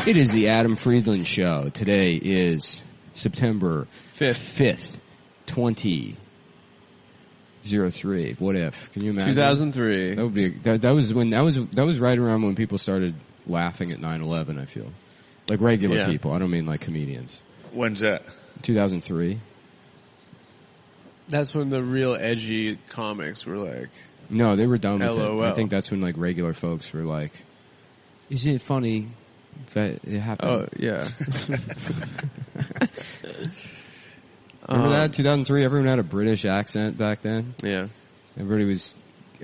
It is the Adam Friedland Show. Today is September 5th, 2003. What if? Can you imagine? 2003. That would be that was right around when people started laughing at 9/11, I feel. Like regular people. I don't mean like comedians. When's that? 2003. That's when the real edgy comics were like... No, they were done with LOL. it. I think that's when like regular folks were like, is it funny that it happened? Oh, yeah. Remember that? 2003, everyone had a British accent back then. Yeah. Everybody was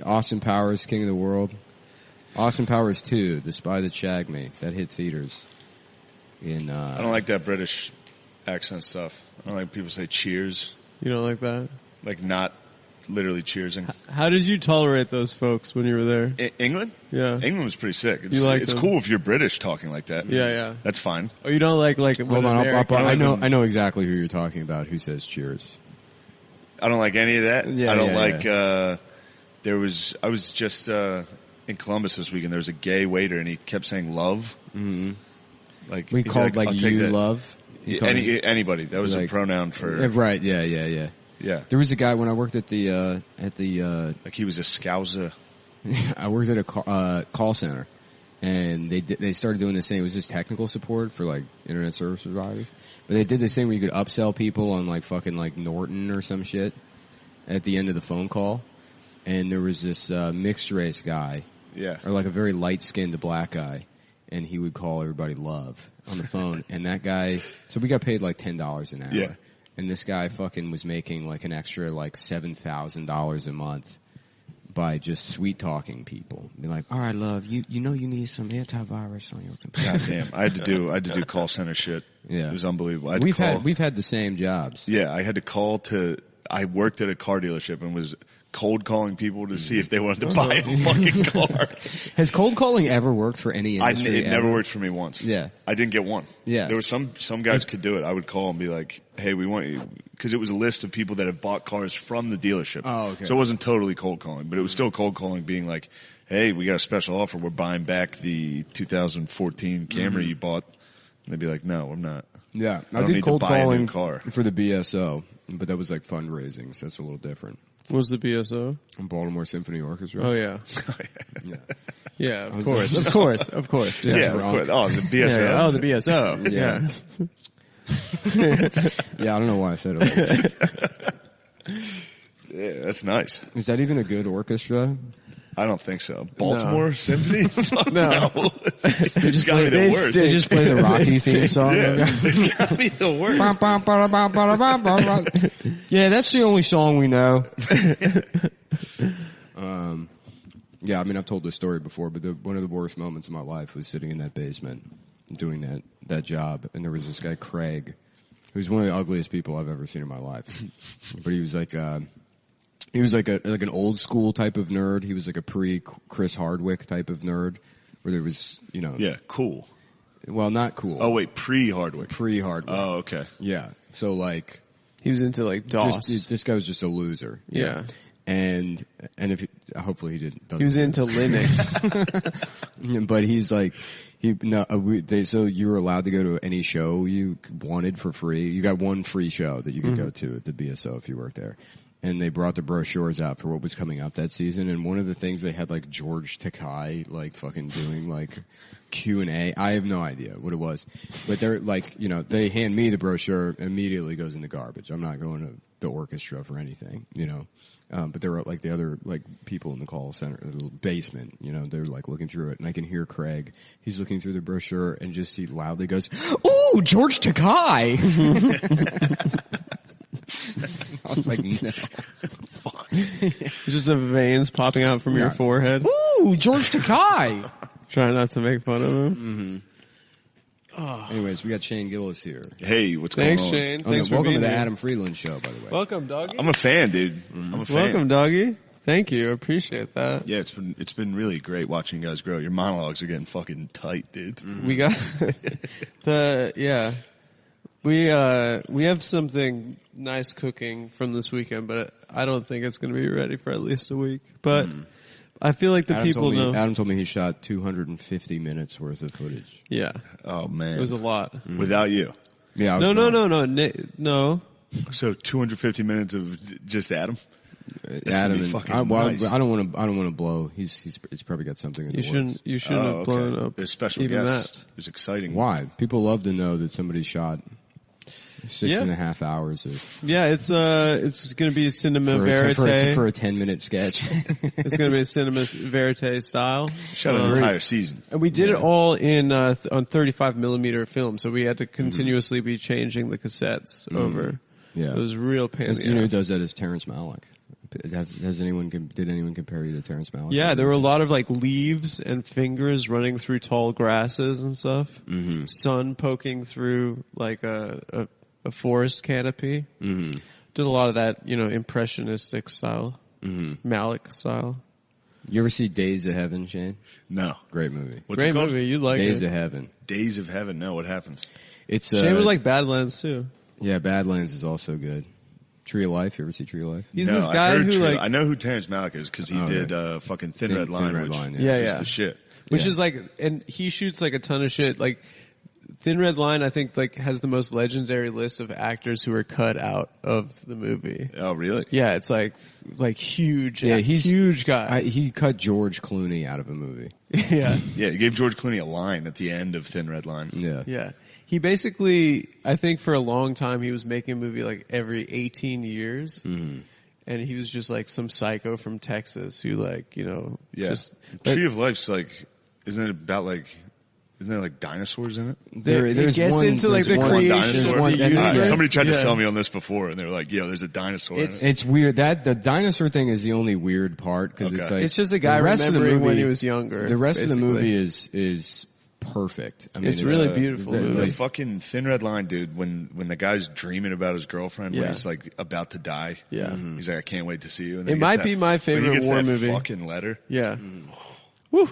Austin Powers, King of the World. Austin Powers 2, The Spy That Shagged Me. That hit theaters. I don't like that British accent stuff. I don't like people say cheers. You don't like that? Like not literally cheersing. How did you tolerate those folks when you were there? England? Yeah. England was pretty sick. It's, it's cool if you're British talking like that. Yeah, yeah. That's fine. Oh, you don't like Hold on, I know exactly who you're talking about. Who says cheers? I don't like any of that. Yeah, I don't yeah. I was just in Columbus this weekend. There was a gay waiter and he kept saying love. Mm-hmm. Like we called like you love. Anybody. That was like, a pronoun for right. Yeah. There was a guy when I worked at the like he was a scouser. I worked at a call center, and they started doing this thing. It was just technical support for like internet service providers. But they did this thing where you could upsell people on like fucking like Norton or some shit at the end of the phone call. And there was this mixed race guy, or like a very light skinned black guy, and he would call everybody love on the phone. And that guy, so we got paid like $10 an hour. Yeah. And this guy fucking was making like an extra like $7,000 a month by just sweet talking people. Be like, all right, love, you know you need some antivirus on your computer. God damn. I had to do call center shit. Yeah. It was unbelievable. We've had the same jobs. Yeah, I had to call I worked at a car dealership and was cold calling people to see if they wanted to buy a fucking car. Has cold calling ever worked for any industry? It never worked for me once. Yeah. I didn't get one. Yeah. There was some guys could do it. I would call and be like, hey, we want you, because it was a list of people that have bought cars from the dealership. Oh, okay. So it wasn't totally cold calling, but it was still cold calling being like, hey, we got a special offer. We're buying back the 2014 Camry you bought. And they'd be like, no, I'm not. Yeah. I don't did need cold to buy a new calling car. for the BSO, but that was like fundraising, so that's a little different. What was the BSO? Baltimore Symphony Orchestra. Oh, yeah. Yeah. Yeah, of course. Of course. Of course. Yeah, of course. Oh, the BSO. Yeah. Oh, the BSO. Yeah. Yeah, I don't know why I said it. Yeah, that's nice. Is that even a good orchestra? I don't think so. Baltimore Symphony? No. They just gotta be the worst. They just play the Rocky theme song. Yeah, it's gotta be the worst. Yeah, that's the only song we know. Yeah, I mean, I've told this story before, but one of the worst moments of my life was sitting in that basement doing that job, and there was this guy, Craig, who's one of the ugliest people I've ever seen in my life. But he was like an old school type of nerd. He was like a pre-Chris Hardwick type of nerd, where there was, Yeah, cool. Well, not cool. Oh, wait, pre-Hardwick. Pre-Hardwick. Oh, okay. Yeah. So, like... He was into, like, DOS. This guy was just a loser. Yeah. And if hopefully he didn't... He was into Linux. But he's like... So you were allowed to go to any show you wanted for free. You got one free show that you could go to at the BSO if you worked there. And they brought the brochures out for what was coming up that season. And one of the things they had like George Takei like fucking doing like Q&A. I have no idea what it was. But they're like, they hand me the brochure, immediately goes in the garbage. I'm not going to the orchestra for anything, but there were like the other like people in the call center, the basement, they're like looking through it, and I can hear Craig. He's looking through the brochure and just he loudly goes, "Ooh, George Takei." I was like, no. Fuck. Just the veins popping out from your forehead. Ooh, George Takei. Trying not to make fun of him. Oh. Anyways, we got Shane Gillis here. Hey, what's going on? Thanks, Shane. Thanks for welcome being to the here. Adam Friedland Show, by the way. Welcome, doggy. I'm a fan, dude. I'm a fan. Welcome, doggy. Thank you. I appreciate that. Yeah, it's been really great watching you guys grow. Your monologues are getting fucking tight, dude. We got We have something nice cooking from this weekend, but I don't think it's going to be ready for at least a week. But I feel like the people know. Adam told me he shot 250 minutes worth of footage. Yeah. Oh man, It was a lot. without you. Yeah. No. So 250 minutes of just Adam. Adam be and fucking nice. I don't want to blow. He's probably got something in the works. You shouldn't have blown up. There's special even guests. that. It was exciting. Why? People love to know that somebody shot 6.5 hours of Yeah, it's going to be cinema verite. for a 10-minute sketch. It's going to be a cinema verite style. Shot an entire season. And we did it all in on 35 millimeter film, so we had to continuously be changing the cassettes over. Yeah. It was real pain in the You know who ass. does that is Terrence Malick. Did anyone compare you to Terrence Malick? Yeah, there were a lot of like leaves and fingers running through tall grasses and stuff. Mm-hmm. Sun poking through like a forest canopy. Mm-hmm. Did a lot of that, impressionistic style, Malick style. You ever see Days of Heaven, Shane? No. Great movie. What's Great it called? movie, you like Days it. of Heaven. Days of Heaven. No, what happens? It's Shane would like Badlands too. Yeah, Badlands is also good. Tree of Life. You ever see Tree of Life? He's No, this guy who I know who Terrence Malick is because he did fucking Thin Red Line, Red which Line, yeah, is yeah. the shit. Which Yeah. is like, and he shoots like a ton of shit. Like, Thin Red Line, I think, like, has the most legendary list of actors who are cut out of the movie. Oh, really? Yeah, it's like huge. Yeah, he's huge guy. He cut George Clooney out of a movie. Yeah. Yeah, he gave George Clooney a line at the end of Thin Red Line. Yeah. Yeah. He basically, I think for a long time, he was making a movie like every 18 years. Mm-hmm. And he was just like some psycho from Texas who like, Yeah. just. Tree of Life's like, isn't there like dinosaurs in it? It gets into like the creation dinosaur. of the universe. Somebody tried to Yeah. sell me on this before, and they were like, "Yo, there's a dinosaur." in it. It's weird that the dinosaur thing is the only weird part because it's Okay. like It's just a guy the rest of the remembering when movie- he was younger. The rest of the basically. movie is perfect. I mean, It's really beautiful the- movie. The fucking Thin Red Line, dude. When the guy's dreaming about his girlfriend, when Yeah. he's like about to die, Yeah. he's like, "I can't wait to see you." And It he might gets be my when favorite he gets war that movie. Fucking letter, Yeah. Woo.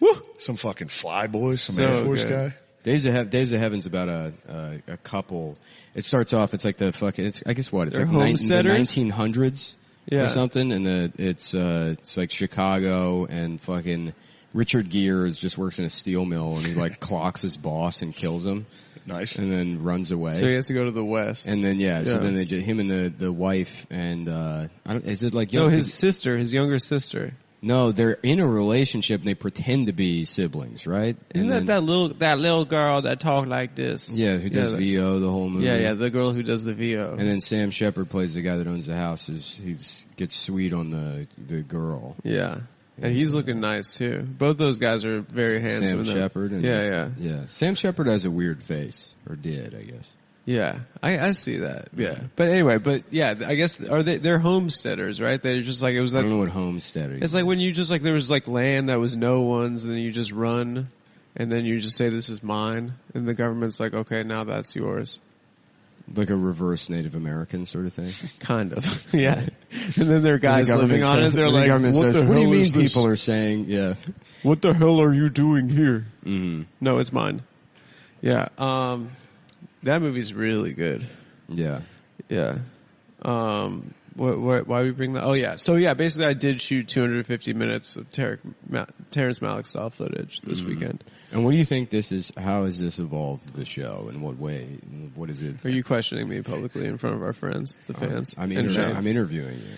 Woo. some fucking fly boy, some So Air Force good. guy. Days of Heaven's about a couple. It starts off. It's like the fucking. It's I guess what it's They're like the homesteaders? 1900s Yeah. or something, and it's like Chicago and fucking Richard Gere just works in a steel mill and he like clocks his boss and kills him Nice. and then runs away. So he has to go to the West. And then so Yeah. then they him and the wife and I don't is it like No, young, his younger sister. no they're in a relationship and they pretend to be siblings, right? Isn't And that little girl that talked like this? yeah, who does VO the whole movie? Yeah, the girl who does the VO. And then Sam Shepard plays the guy that owns the house. He gets sweet on the girl. Yeah. And he's looking nice too. Both those guys are very handsome. Sam in them. Shepard. And yeah. Sam Shepard has a weird face, or did, I guess. Yeah. I see that. Yeah. But anyway, I guess they're homesteaders, right? They're just like, it was I like, don't know what homesteading. it's like when you just like, there was like land that was no one's and then you just run and then you just say this is mine and the government's like, okay, now that's yours. Like a reverse Native American sort of thing. Kind of. Yeah. And then there are guys living on it. They're the like, government what says, the what do you hell mean is this? people are saying, yeah. What the hell are you doing here? Mm-hmm. No, it's mine. Yeah. That movie's really good. Yeah. Yeah. Why we bring that? Oh yeah. So yeah, basically I did shoot 250 minutes of Terrence Malick style footage this weekend. And what do you think how has this evolved the show? In what way? What is it? Are you questioning me publicly in front of our friends, the fans? I'm and Shane? interviewing you.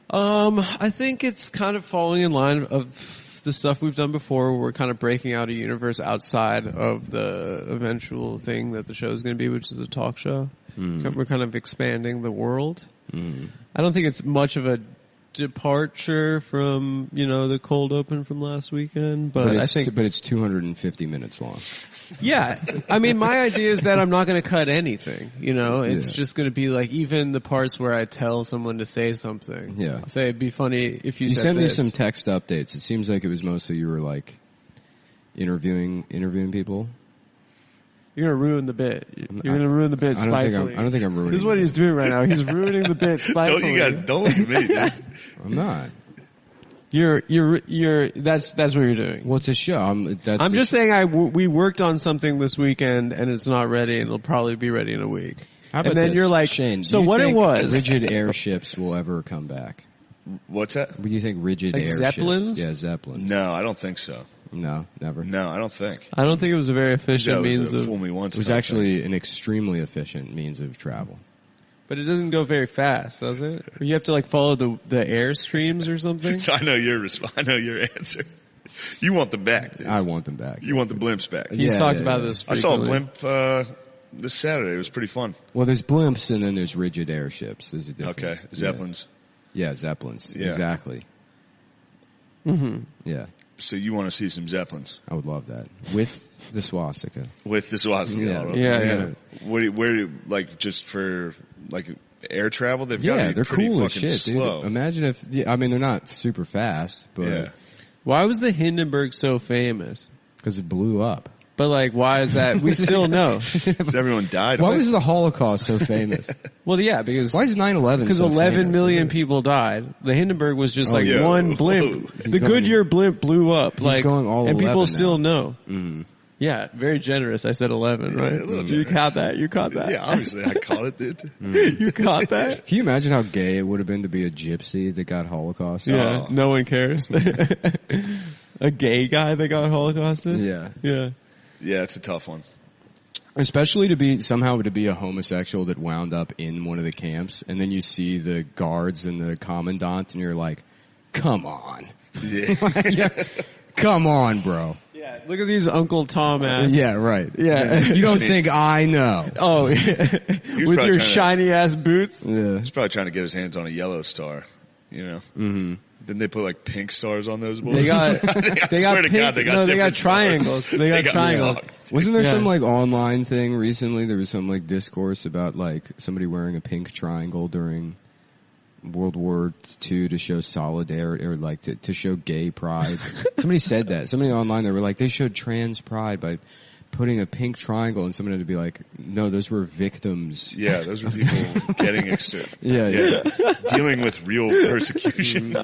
I think it's kind of falling in line of the stuff we've done before. Where we're kind of breaking out a universe outside of the eventual thing that the show is going to be, which is a talk show. We're kind of expanding the world. I don't think it's much of a departure from, the cold open from last weekend, but I think, but it's 250 minutes long. yeah, I mean, my idea is that I'm not going to cut anything, it's just going to be like even the parts where I tell someone to say something. Yeah. I'll say it'd be funny if you said sent me this. some text updates. It seems like it was mostly you were like interviewing people. You're going to ruin the bit. You're going to ruin the bit spitefully. I don't think I'm ruining. This is what he's doing right now. He's ruining the bit spitefully. Don't look at me. Dude. I'm not. That's what you're doing. Well, it's a show. I'm just saying we worked on something this weekend and it's not ready and it'll probably be ready in a week. How about and then this? you're like, Shane, so do you what it think was. rigid airships will ever come back? What's that? What do you think? Rigid Like airships? Zeppelins? Yeah, Zeppelins. No, I don't think so. No, never. No, I don't think. I don't think it was a very efficient That was means a of. fool me once. It was type actually an extremely efficient means of travel. But it doesn't go very fast, does it? Or you have to like follow the air streams or something. thing. So I know your answer. You want them back, dude. I want them back. You want the blimps back. He's Yeah, talked yeah, about yeah. this. I saw a frequently. blimp this Saturday. It was pretty fun. Well, there's blimps and then there's rigid airships. There's a difference. Okay, Zeppelins. Yeah, Zeppelins. Yeah. Exactly. Mm-hmm. Yeah, So you want to see some Zeppelins I would love that with the swastika. with the swastika? Yeah. on it. Yeah. Where like just for like air travel? They've got Yeah, to be they're pretty cool as fucking shit, slow. dude. Imagine if. Yeah, I mean, they're not super fast, but Yeah. Why was the Hindenburg so famous? because it blew up. But like, why is that? We still know. So everyone died. Why of it? was the Holocaust so famous? Well, yeah, because Why is 9/11? because so 11 famous? million people died. The Hindenburg was just like yeah. one blimp. He's The going- Goodyear blimp blew up. Like, going all and people 11 still now. know. Yeah, very generous. I said 11, right? a little You caught that? You caught that? Yeah, obviously I caught it, dude. You caught that? Can you imagine how gay it would have been to be a gypsy that got Holocaust? Yeah, no one cares. A gay guy that got Holocausted? Yeah. Yeah. Yeah, it's a tough one. Especially to be a homosexual that wound up in one of the camps, and then you see the guards and the commandant, and you're like, "Come on, Yeah. Yeah. Come on, bro." Yeah, look at these Uncle Tom ass. Yeah, right. Yeah. You don't think I know? Oh, yeah. was With probably your trying to- shiny ass boots. Yeah. He's probably trying to get his hands on a yellow star, you know? Mm-hmm. Didn't they put like pink stars on those boys? They got, I they got swear to pink, God, they got no, they got different triangles. stars. They got triangles. fucked. Wasn't there Yeah. some like online thing recently? There was some like discourse about like somebody wearing a pink triangle during World War II to show solidarity or like to show gay pride. Somebody said that. Somebody online, they were like, they showed trans pride by putting a pink triangle, and somebody had to be like, no, those were victims. Yeah, those were people getting extra. Yeah. Dealing with real persecution.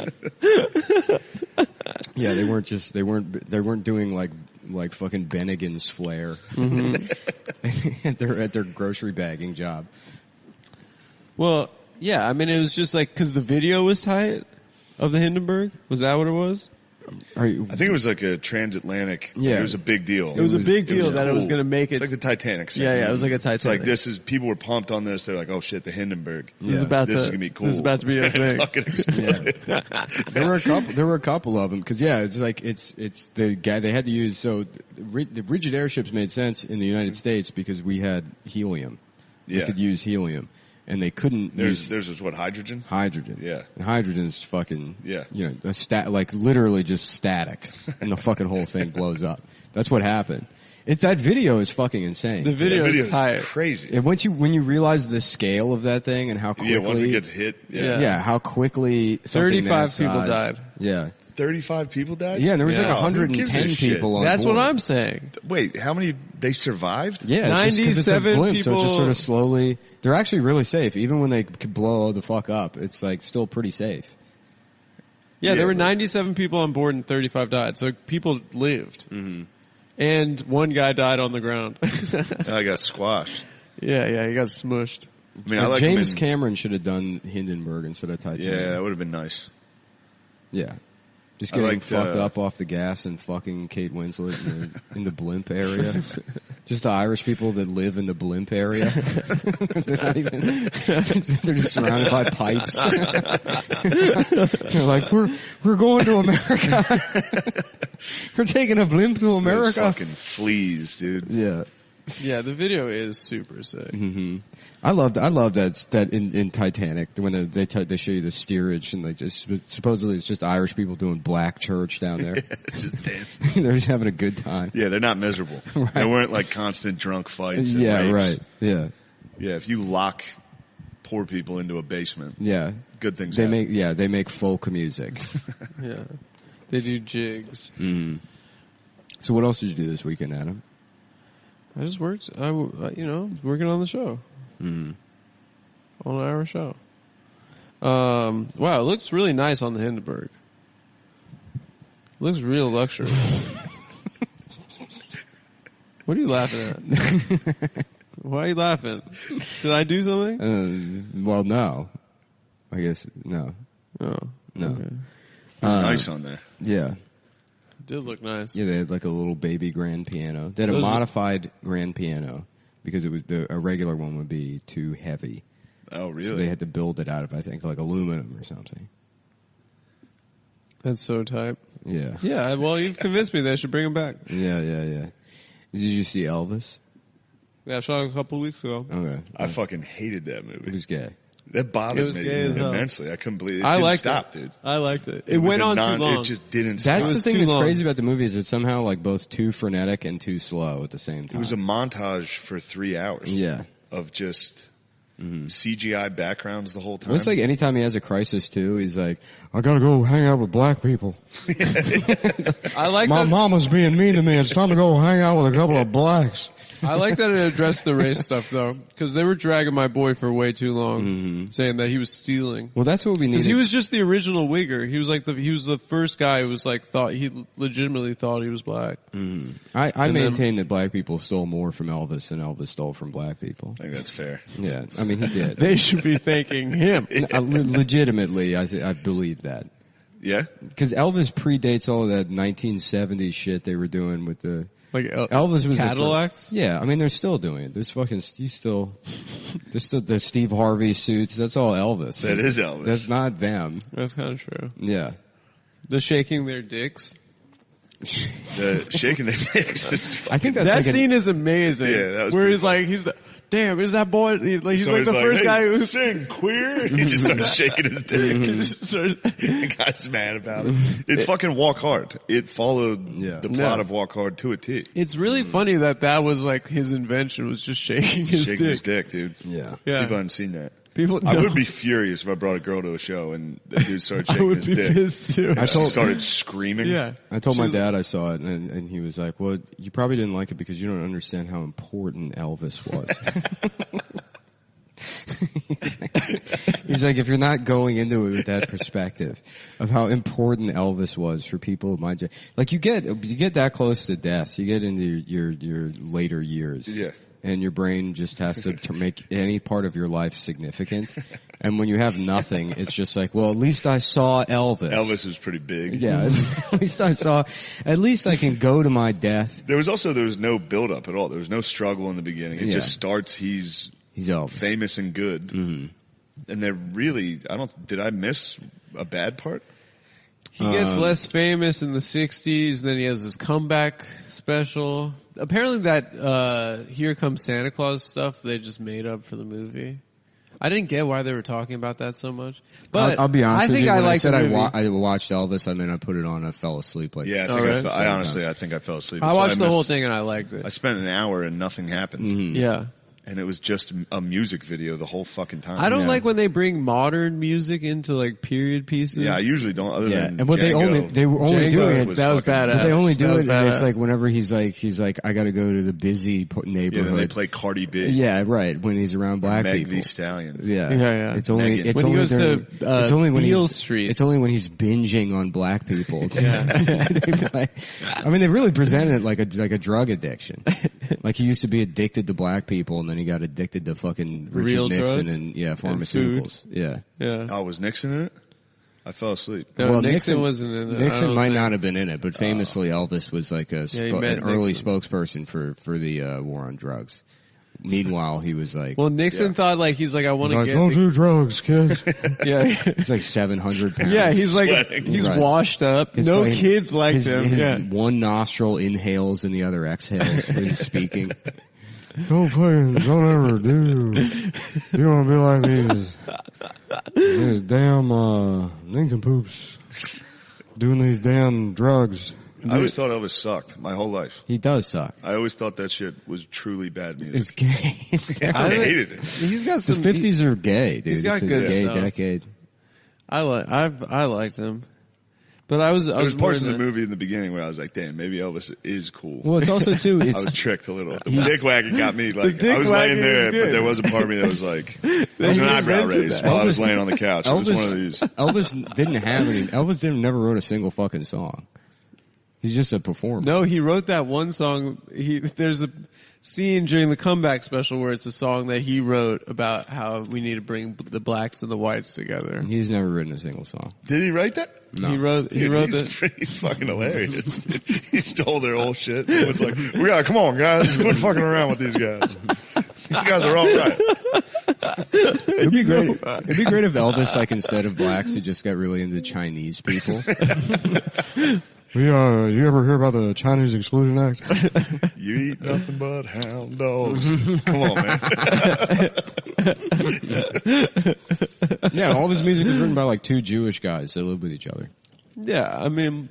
Yeah, they weren't doing like fucking Bennigan's flair at their grocery bagging job. Well, yeah, I mean, it was just like, cause the video was tight of the Hindenburg. Was that what it was? Are you, I think it was like a transatlantic. Yeah. It was a big deal. It was a big deal that it was cool. going to make it. It's like the Titanic. Yeah, yeah, it was like a It's like Titanic. people were pumped on this. They're like, oh shit, the Hindenburg. This is about This to, is gonna be cool. This is about to be a And it thing. fucking exploded. there were a couple of them because it's like it's the guy they had to use. So the rigid airships made sense in the United States because we had helium. They Yeah. could use helium, and they couldn't use There's what, hydrogen? hydrogen. Yeah. And hydrogen's fucking Yeah. You know, like literally just static, and the fucking whole thing blows up. That's what happened. That video is fucking insane. The video That is tight. crazy. And when you realize the scale of that thing and how quickly, Yeah, once it gets hit. Yeah. yeah, how quickly something 35 that people size- died. Yeah, 35 people died? yeah, and there was Yeah. like Who gives a 110 shit? people on That's board. what I'm saying. Wait, how many, they survived? Yeah, it's just 'cause it's a 97 blimp, so it people- just sort of slowly. They're actually really safe, even when they could blow the fuck up. It's like still pretty safe. Yeah, Yeah, there were but- 97 people on board and 35 died. So people lived. Mm-hmm. And one guy died on the ground. I got squashed. Yeah, he got smushed. I mean, I like James him in- Cameron should have done Hindenburg instead of Titanic. Yeah, that would have been nice. Yeah. Just I getting liked, fucked up off the gas and fucking Kate Winslet in the blimp area. Just the Irish people that live in the blimp area. They're not even, they're just surrounded by pipes. They're like, we're going to America. We're taking a blimp to Those America. fucking fleas, dude. Yeah. Yeah, the video is super sick. I love that in Titanic when they show you the steerage and supposedly it's just Irish people doing black church down there. Just dancing. They're just having a good time. Yeah, they're not miserable. Right. They weren't like constant drunk fights. And Yeah, rapes. right. Yeah. Yeah, if you lock poor people into a basement, Yeah. good things They happen. they make folk music. Yeah. They do jigs. So what else did you do this weekend, Adam? I just worked, working on the show. On our show. Wow, it looks really nice on the Hindenburg. Looks real luxury. What are you laughing at? Why are you laughing? Did I do something? Well, no. I guess no. Oh. No. Okay. It was nice on there. Yeah. It did look nice. Yeah, they had like a little baby grand piano. They had a Those- modified grand piano because it was a regular one would be too heavy. Oh, really? So they had to build it out of, I think, like aluminum or something. That's so tight. Yeah. Yeah, well, you've convinced me they should bring him back. Yeah. Did you see Elvis? Yeah, I saw it a couple of weeks ago. Okay. I fucking hated that It movie. was gay. That It bothered was me gay as hell. immensely. I couldn't believe it. It I didn't liked stop, it. dude. I liked it. It was went a on too long. It just didn't That's stop. the was thing too that's long. crazy about the movie is it's somehow like both too frenetic and too slow at the same time. It was a montage for 3 hours. Yeah. Of just CGI backgrounds the whole time. Well, it's like anytime he has a crisis too, he's like, I gotta go hang out with black people. I like My that. mama's being mean to me. It's time to go hang out with a couple of blacks. I like that it addressed the race stuff though, because they were dragging my boy for way too long, saying that he was stealing. Well, that's what we need. Because he was just the original wigger. He was like he was the first guy who was like he legitimately thought he was black. I and maintain that black people stole more from Elvis than Elvis stole from black people. I think that's fair. Yeah, I mean he did. They should be thanking him. Legitimately, I believe that. Yeah? Because Elvis predates all of that 1970s shit they were doing with the Like Elvis was Cadillacs. Yeah, I mean they're still doing it. There's still the Steve Harvey suits. That's all Elvis. That is Elvis. That's not them. That's kind of true. Yeah. The shaking their dicks. The shaking their dicks. I think that's That like scene is amazing. Yeah, that was where pretty he's like, damn, is that boy? He's like Someone's the first hey, guy who sing queer. He just started shaking his dick. The guy's mad about it. It's fucking Walk Hard. It followed the plot of Walk Hard to a T. It's really funny that was like his invention was just shaking his Shaking dick. his dick, dude. Yeah. Yeah. People haven't seen that. People, I no, would be furious if I brought a girl to a show and the dude started I shaking would his be dick. pissed too. She started screaming. Yeah. I told my dad I saw it, and he was like, well, you probably didn't like it because you don't understand how important Elvis was. He's like, if you're not going into it with that perspective of how important Elvis was for people of my generation, like you get that close to death, you get into your later years. Yeah. And your brain just has to make any part of your life significant. And when you have nothing, it's just like, well, at least I saw Elvis. Elvis was pretty big. Yeah, at least I can go to my death. There was no build up at all. There was no struggle in the beginning. It just starts, he's Elvis. famous and good. Mm-hmm. And they're really, did I miss a bad part? He gets less famous in the 60s, then he has his comeback special. Apparently that, Here Comes Santa Claus stuff they just made up for the movie. I didn't get why they were talking about that so much. But I'll be honest I with think you. I When I liked said the movie. I watched Elvis, I mean, I put it on, I fell asleep. Like, Yeah, I think I fell asleep. I That's why watched the whole missed- thing and I liked it. I spent an hour and nothing happened. Mm-hmm. Yeah. And it was just a music video the whole fucking time. I don't Yeah. like when they bring modern music into like period pieces. Yeah, I usually don't. Other yeah, than and what Django. they were only Django doing it. that was fucking- badass. But they only That do was it, and it's badass. like whenever he's like, I got to go to the busy neighborhood. Yeah, then they play Cardi B. Yeah, right. When he's around black Meg people. Thee Stallion. Yeah, Yeah. It's only Megan. it's When he only goes to, during, it's only when Beale he's Street. It's only when he's binging on black people. Yeah. I mean, they really presented it like a drug addiction. Like he used to be addicted to black people, and then he got addicted to fucking Richard Real Nixon drugs? and food. pharmaceuticals. Yeah. Yeah. Oh, was Nixon in it? I fell asleep. No, Well, Nixon wasn't in it. I Nixon don't might think. not have been in it, but famously Elvis was like Yeah, he met an early Nixon. spokesperson for the war on drugs. Meanwhile, he was like, Well, Nixon thought like he's like I want to get. don't do drugs, kids. Yeah. He's like 700 pounds. Yeah, he's like Sweating. he's Right. washed up. No his- kids liked his, him. his Yeah. one nostril inhales and the other exhales when he's speaking. Don't ever do. You want to be like these damn nincompoops doing these damn drugs. I always thought Elvis sucked my whole life. He does suck. I always thought that shit was truly bad It's music. gay. It's gay. I hated it. He's got The some. 50s are gay, dude. he's got It's a good gay stuff. decade. I liked him, but I was There was more parts of in the movie in the beginning where I was like, damn, maybe Elvis is cool. Well, it's also too. I was tricked a little. The dick wagging got me. Like dick I was laying wagging is there, good. but there was a part of me that was like, there was an Elvis eyebrow invented raise that. while I was laying on the couch. It was one of these. Elvis didn't have any. Elvis never wrote a single fucking song. He's just a performer. No, he wrote that one song. There's a scene during the comeback special where it's a song that he wrote about how we need to bring the blacks and the whites together. He's never written a single song. Did he write that? No. He wrote He's fucking hilarious. He stole their whole shit. It was like, come on, guys, quit fucking around with these guys. These guys are all right. It'd be great. It'd be great if Elvis, like, instead of blacks, he just got really into Chinese people. You ever hear about the Chinese Exclusion Act? You eat nothing but hound dogs. Come on, man. Yeah, all of his music is written by like two Jewish guys that live with each other. Yeah, I mean,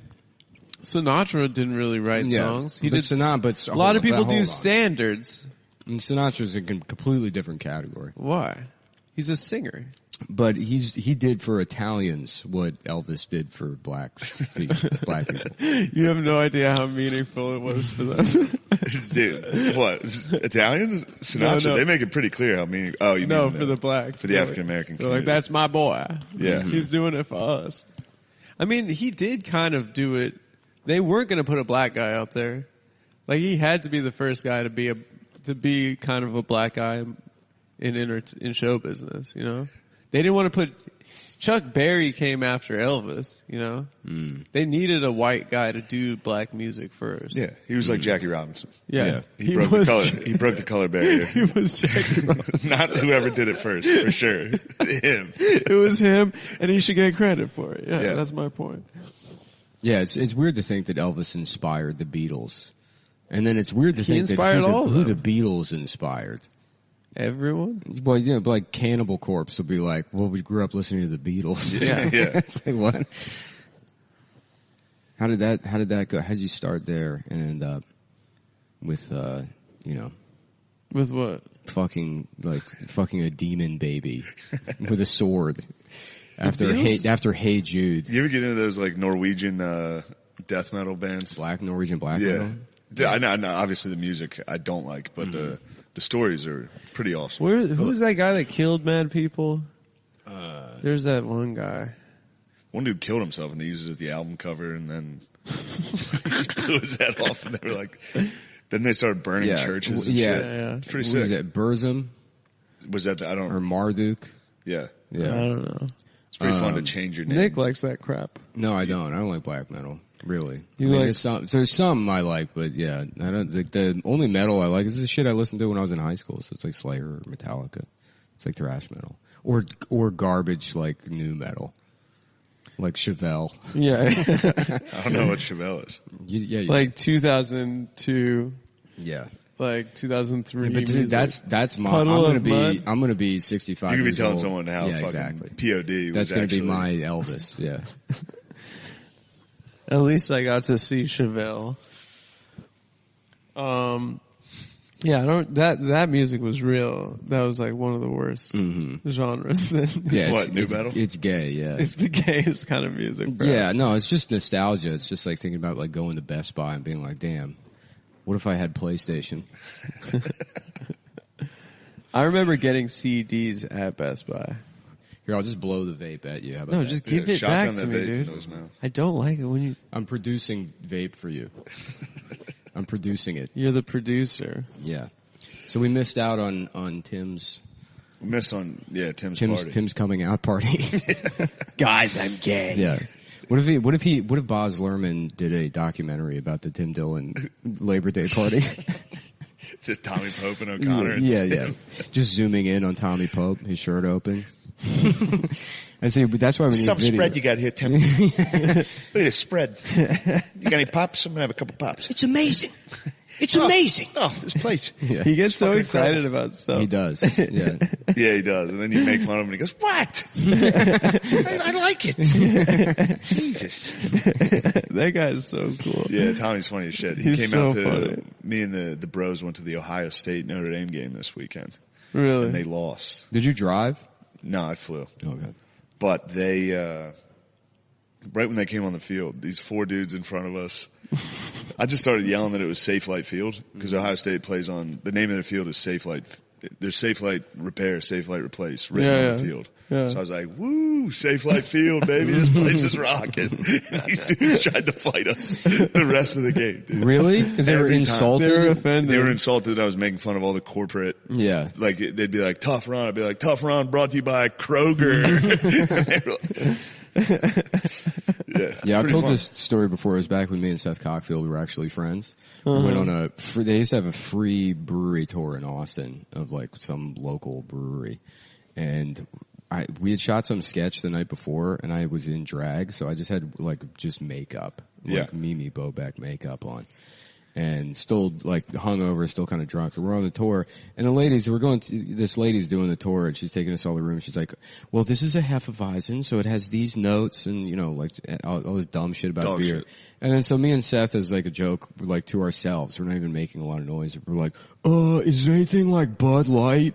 Sinatra didn't really write songs. He but did. Sinatra, but a lot of people hold do on. standards. And Sinatra's a completely different category. Why? He's a singer. But he did for Italians what Elvis did for black people. You have no idea how meaningful it was for them. Dude, what? Italians? Sinatra, No. they make it pretty clear how meaning. Oh, you No, mean for the blacks. for the African American They're community. like, that's my boy. Yeah. He's doing it for us. I mean, he did kind of do it. They weren't going to put a black guy up there. Like, he had to be the first guy to be kind of a black guy in show business, you know? They didn't want to put Chuck Berry came after Elvis, you know? They needed a white guy to do black music first. Yeah, he was like Jackie Robinson. Yeah. He broke the color barrier. He was Jackie Robinson. Not whoever did it first, for sure. Him. It was him, and he should get credit for it. Yeah, Yeah. that's my point. Yeah, it's weird to think that Elvis inspired the Beatles. And then it's weird to think that inspired all of who them. the Beatles inspired. Everyone? Well, you know, like Cannibal Corpse will be like, well, we grew up listening to the Beatles. Yeah. It's like, what? How did that go? How did you start there and end up with, With what? fucking a demon baby with a sword after Beatles? Hey Jude. You ever get into those like Norwegian death metal bands? Norwegian black Yeah. metal? I know, obviously the music I don't like, but the stories are pretty awesome. Who's that guy that killed mad people? There's that one guy. One dude killed himself and they used it as the album cover and then blew his head off and they were like, then they started burning churches and shit. Yeah. It's pretty What sick. is it? Burzum Was that I don't or Marduk? Yeah. I Yeah. don't know. It's pretty fun to change your name. Nick likes that crap. No, I don't. I don't like black metal. Really. You like- there's some I like, but yeah, I don't. The only metal I like is the shit I listened to when I was in high school. So it's like Slayer or Metallica. It's like thrash metal or garbage like new metal, like Chevelle. Yeah. I don't know what Chevelle is. Like 2002, yeah. like 2003. But dude, music. that's my. Puddle I'm of gonna Mud. be 65. You could be years telling old. someone how Yeah, fucking exactly. POD That's was gonna be actually my Elvis. Yeah. At least I got to see Chevelle. Yeah, that music was real. That was like one of the worst genres. Yeah. What, new metal? It's gay. Yeah. It's the gayest kind of music, bro. Yeah, no, it's just nostalgia. It's just like thinking about like going to Best Buy and being like, damn, what if I had PlayStation? I remember getting CDs at Best Buy. Here, I'll just blow the vape at you. How about No, that? just give it shotgun back to that me, vape dude. into his mouth. I don't like it when I'm producing vape for you. I'm producing it. you're the producer. Yeah. So we missed out on Tim's We missed on Tim's party. Tim's coming out party. Guys, I'm gay. Yeah. What if Boz Lerman did a documentary about the Tim Dillon Labor Day party? It's just Tommy Pope and O'Connor. Yeah. Just zooming in on Tommy Pope, his shirt open. I say, but that's why we need Some video. spread you got here, Tim. Look at this spread. You got any pops? I'm gonna have a couple pops. It's amazing. It's amazing. Oh, this plate. Yeah. He gets so fucking excited incredible. about stuff. He does. Yeah. Yeah, he does. And then you make fun of him and he goes, "What? I like it." Jesus. That guy is so cool. Yeah, Tommy's funny as shit. He He's came so out to funny. me and the bros went to the Ohio State Notre Dame game this weekend, Really? and they lost. Did you drive? No, I flew. Okay. But they, right when they came on the field, these four dudes in front of us, I just started yelling that it was Safe Light Field because Ohio State plays on, the name of the field is Safe Light. There's Safe Light Repair, Safe Light Replace written on the field. Yeah. So I was like, woo, Safe Life Field, baby. This place is rocking. And these dudes tried to fight us the rest of the game, dude. Really? Because they were Every time. insulted? They were offended. They were insulted that I was making fun of all the corporate. Yeah. Like, they'd be like, Tough Ron. I'd be like, Tough Ron brought to you by Kroger. And they were like, Yeah, I've pretty told fun. this story before. It was back when me and Seth Cockfield were actually friends. We went on they used to have a free brewery tour in Austin of like some local brewery. And we had shot some sketch the night before and I was in drag, so I just had like just makeup. Like Mimi Bobek makeup on. And still like hungover, still kind of drunk. And we're on the tour, and this lady's doing the tour, and she's taking us all the room. She's like, "Well, this is a Hefeweizen, so it has these notes, and like all this dumb shit about Dog beer." shit. And then so me and Seth, as like a joke, like to ourselves, we're not even making a lot of noise. We're like, is there anything like Bud Light?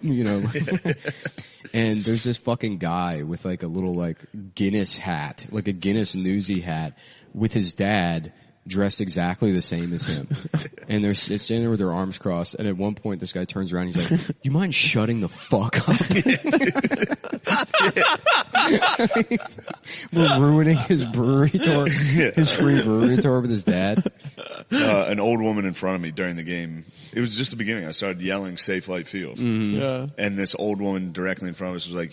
And there's this fucking guy with like a little like Guinness hat, like a Guinness newsy hat, with his dad, dressed exactly the same as him. And they're standing there with their arms crossed, and at one point this guy turns around and he's like, you mind shutting the fuck up? We're ruining his brewery tour, his free brewery tour with his dad. An old woman in front of me during the game. It was just the beginning. I started yelling Safe Light Field. Yeah. And this old woman directly in front of us was like,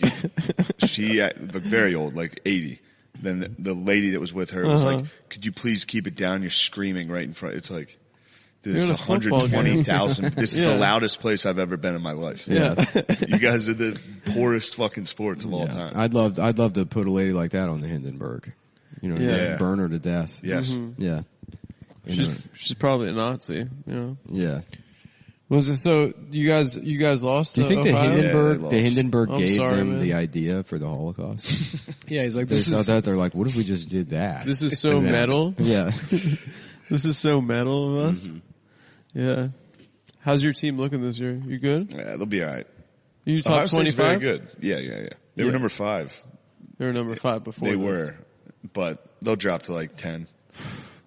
very old, like 80. Then the lady that was with her was like, could you please keep it down? You're screaming right in front. It's like, there's 120,000. This is the loudest place I've ever been in my life. Yeah. You guys are the poorest fucking sports of all time. I'd love to put a lady like that on the Hindenburg. Burn her to death. Yes. Yeah. She's probably a Nazi, Yeah. Was it so? You guys lost. Do you think the Ohio? Hindenburg I'm gave sorry, them man. the idea for the Holocaust? Yeah, he's like, They saw that, they're like, what if we just did that? This is so metal. Yeah. This is so metal of us. Mm-hmm. Yeah. How's your team looking this year? You good? Yeah, they'll be all right. You Ohio top State's 25? very good. Yeah. They were number 5. They were number 5 before. They this. were, but they'll drop to like 10.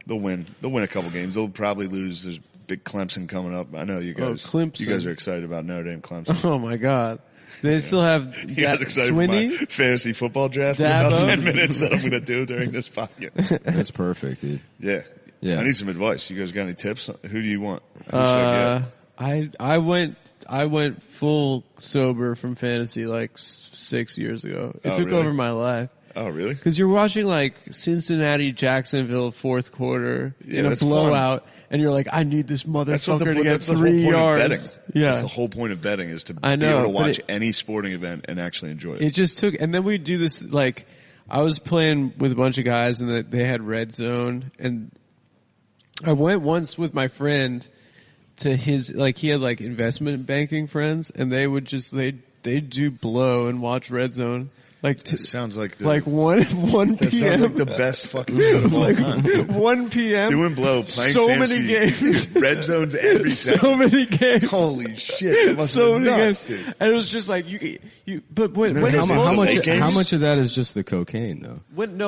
They'll win a couple games. They'll probably lose. There's big Clemson coming up. I know you guys. Clemson. You guys are excited about Notre Dame Clemson. Oh my God. They still have You guys excited Swinney? for my fantasy football draft in Dabo? about 10 minutes that I'm going to do during this podcast. That's perfect, dude. Yeah. Yeah. I need some advice. You guys got any tips? Who do you want? Who should I get? I went full sober from fantasy like 6 years ago. It Oh, took really? over my life. Oh, really? Because you're watching like Cincinnati, Jacksonville, fourth quarter in a that's blowout, and you're like, I need this That's what motherfucker to get that's the whole 3 point yards. of betting. Yeah. That's the whole point of betting is to I be able know, to but watch any sporting event and actually enjoy it. It just took, and then we do this like, I was playing with a bunch of guys and they had red zone, and I went once with my friend to his, like he had like investment banking friends, and they would just, they'd do blow and watch red zone. Like, It sounds like the, like 1 that p.m. sounds like the best fucking thing of all time. 1 p.m. Doing blow, playing so fantasy, many games. red zones every second. So many games. Holy shit! That must So have many been nuts, games. dude. And it was just like, but when How it's mu- How much, games? how much of that is just the cocaine though?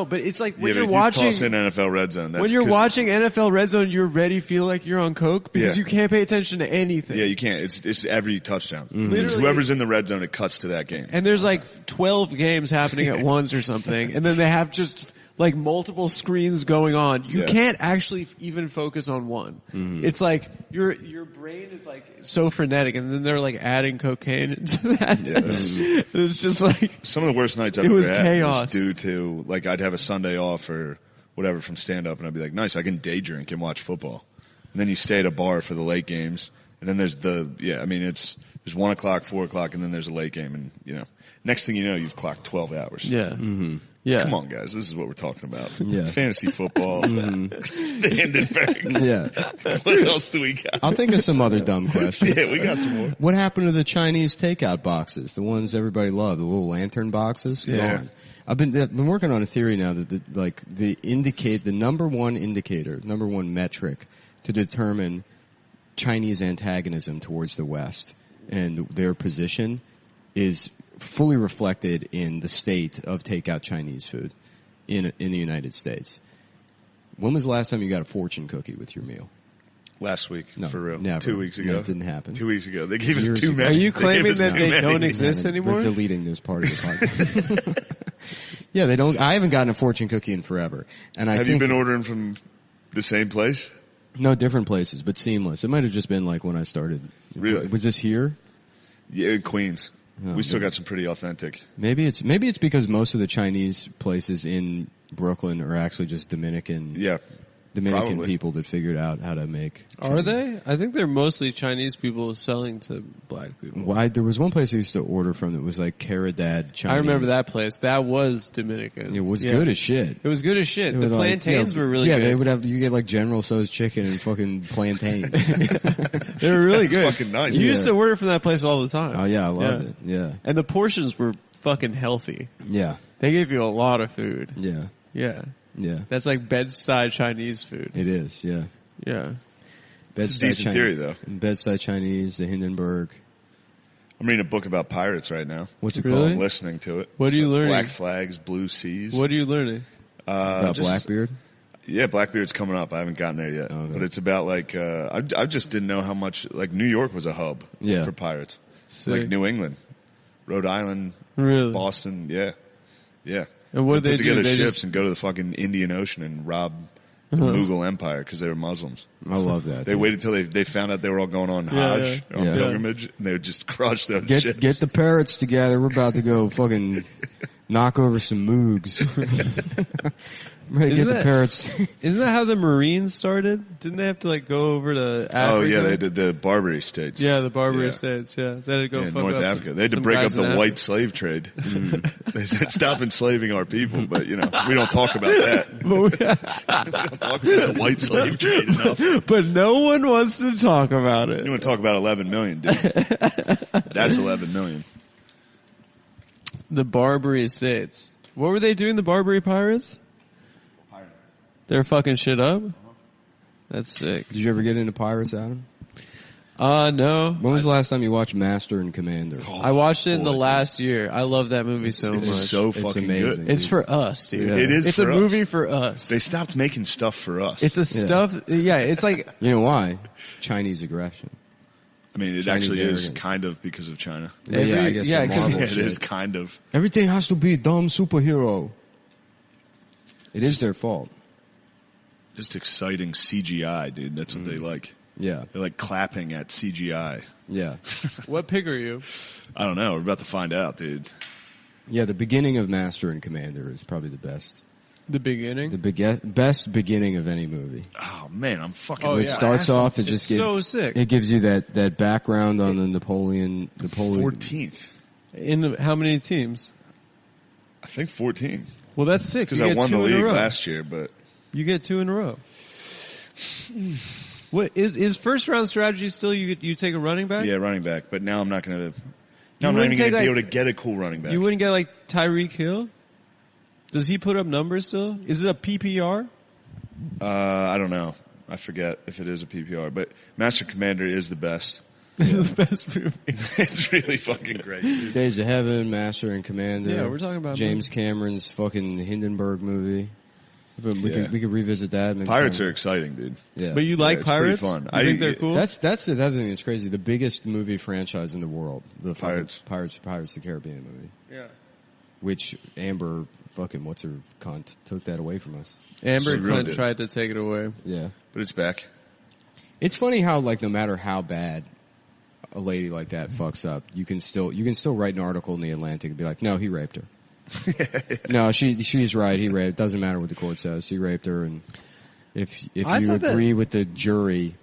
but it's like when Yeah, you're but if watching, you toss in NFL Red Zone. That's when you're 'cause- watching NFL Red Zone, you already feel like you're on coke because Yeah. you can't pay attention to anything. yeah, you can't. It's every touchdown. It's Literally. whoever's in the red zone, it cuts to that game. And there's like 12 games happening at once or something. And then they have just like multiple screens going on. You Yeah. can't actually even focus on one. It's like your brain is like so frenetic, and then they're like adding cocaine into that. Yeah, that's- It's just like, Some of the worst nights I've It ever was had chaos. was due to, like, I'd have a Sunday off or whatever from stand-up, and I'd be like, nice, I can day drink and watch football. And then you stay at a bar for the late games, and then there's there's 1 o'clock, 4 o'clock, and then there's a late game, and, next thing you know, you've clocked 12 hours. yeah. Yeah. Come on, guys, this is what we're talking about. Yeah. Fantasy football, the Hindenburg. Yeah. What else do we got? I'll think of some other dumb questions. Yeah, we got some more. What happened to the Chinese takeout boxes? The ones everybody loved, the little lantern boxes? Yeah. Gone. I've been working on a theory now that the number one metric to determine Chinese antagonism towards the West and their position is fully reflected in the state of takeout Chinese food in the United States. When was the last time you got a fortune cookie with your meal? Last week, No, for real. never. 2 weeks ago. No, it didn't happen. 2 weeks ago. They gave us Years too ago. many. Are you They claiming gave us that too they many. don't exist They're anymore? deleting this part of the podcast. Yeah, they don't. I haven't gotten a fortune cookie in forever. And I Have you think been ordering from the same place? no different places, but seamless. It might have just been like when I started. Really? Was this here? Yeah, Queens. Oh, We still man. got some pretty authentic. Maybe it's because most of the Chinese places in Brooklyn are actually just Dominican Probably. people that figured out how to make. Are they? I think they're mostly Chinese people selling to black people. Why? There was one place I used to order from that was like Caridad Chinese. I remember that place. That was Dominican. It was Yeah. good as shit. It was good as shit. It The was like, plantains were really yeah, good. they would have, you get like General Tso's chicken and fucking plantains. They were really That's good. fucking nice. You Yeah. used to order from that place all the time. Oh yeah, I loved it. Yeah. And the portions were fucking healthy. Yeah. They gave you a lot of food. Yeah. Yeah. Yeah. That's like bedside Chinese food. It is, yeah. Yeah. It's a decent theory, though. Bedside Chinese, the Hindenburg. I'm reading a book about pirates right now. What's it Really? I'm listening to it. What are you learning? Black Flags, Blue Seas. What are you learning? About just- Blackbeard? Yeah, Blackbeard's coming up. I haven't gotten there yet. Okay. But it's about like, I just didn't know how much, like New York was a hub Yeah. for pirates. Sick. Like New England, Rhode Island, Really? Boston, yeah. Yeah. And what They did put they do? together They ships just, and go to the fucking Indian Ocean and rob the Mughal Empire because they were Muslims. I love that. They waited till they found out they were all going on Yeah, Hajj, yeah. on Yeah. pilgrimage, and they would just crush those ships. Get the parrots together. We're about to go fucking knock over some moogs. Right, get Isn't the that- parrots. Isn't that how the Marines started? Didn't they have to like go over to Africa? Oh yeah, they did the Barbary states. Yeah, the Barbary Yeah. states. Yeah, they had to go in fuck North up Africa. They had to some break up guys in the Africa. white slave trade. They said stop enslaving our people, but we don't talk about that. We don't talk about the white slave trade enough. But no one wants to talk about it. You want to talk about 11 million, dude. That's 11 million. The Barbary states. What were they doing? The Barbary pirates? They're fucking shit up. That's sick. Did you ever get into pirates, Adam? No. When was the last time you watched Master and Commander? I watched it in the boy, last year. I love that movie so much. It's so It's fucking amazing. good. It's for us, dude. Yeah. It is It's for a us. movie for us. They stopped making stuff for us. It's a stuff. Yeah, it's like You know why? Chinese aggression. I mean, it Chinese actually is arrogance. kind of because of China. But yeah, I Every- guess yeah, the 'cause- Marvel Yeah, it shit. is kind of. Everything has to be a dumb superhero. It is their fault. Just exciting CGI, dude. That's what they like. Yeah. They're like clapping at CGI. Yeah. what pig are you? I don't know. We're about to find out, dude. Yeah, the beginning of Master and Commander is probably the best. The beginning. The best beginning of any movie. Oh man, I'm fucking. Oh, When it yeah. starts off, it It's just so sick. it gives you that background on the Napoleon. 14th. In how many teams? I think 14. Well, that's sick. Because You I get won the two in a league row. last year, but You get 2 in a row. What is first round strategy still? You take a running back. yeah, running back. But now I'm not going to. You Now I'm not wouldn't even going to take, be like- able to get a cool running back. You wouldn't get like Tyreek Hill. Does he put up numbers still? Is it a PPR? I don't know. I forget if it is a PPR, but Master Commander is the best. This is the best movie. It's really fucking great. Dude. Days of Heaven, Master and Commander. Yeah, we're talking about James Cameron's fucking Hindenburg movie. But we Yeah. could revisit that. Maybe Pirates are sometime. exciting, dude. Yeah. But you like it's pretty pirates? fun. You think they're cool? That's the thing that's crazy. The biggest movie franchise in the world, the Pirates. Pirates of the Caribbean movie, yeah. which Amber fucking what's her cunt took that away from us. Amber She ruined Clint it. tried to take it away. Yeah, But it's back. it's funny how like no matter how bad a lady like that fucks up, you can still write an article in the Atlantic and be like, no, he raped her. No, she's right. He raped. Doesn't matter what the court says. He raped her, and if I you thought that- agree with the jury,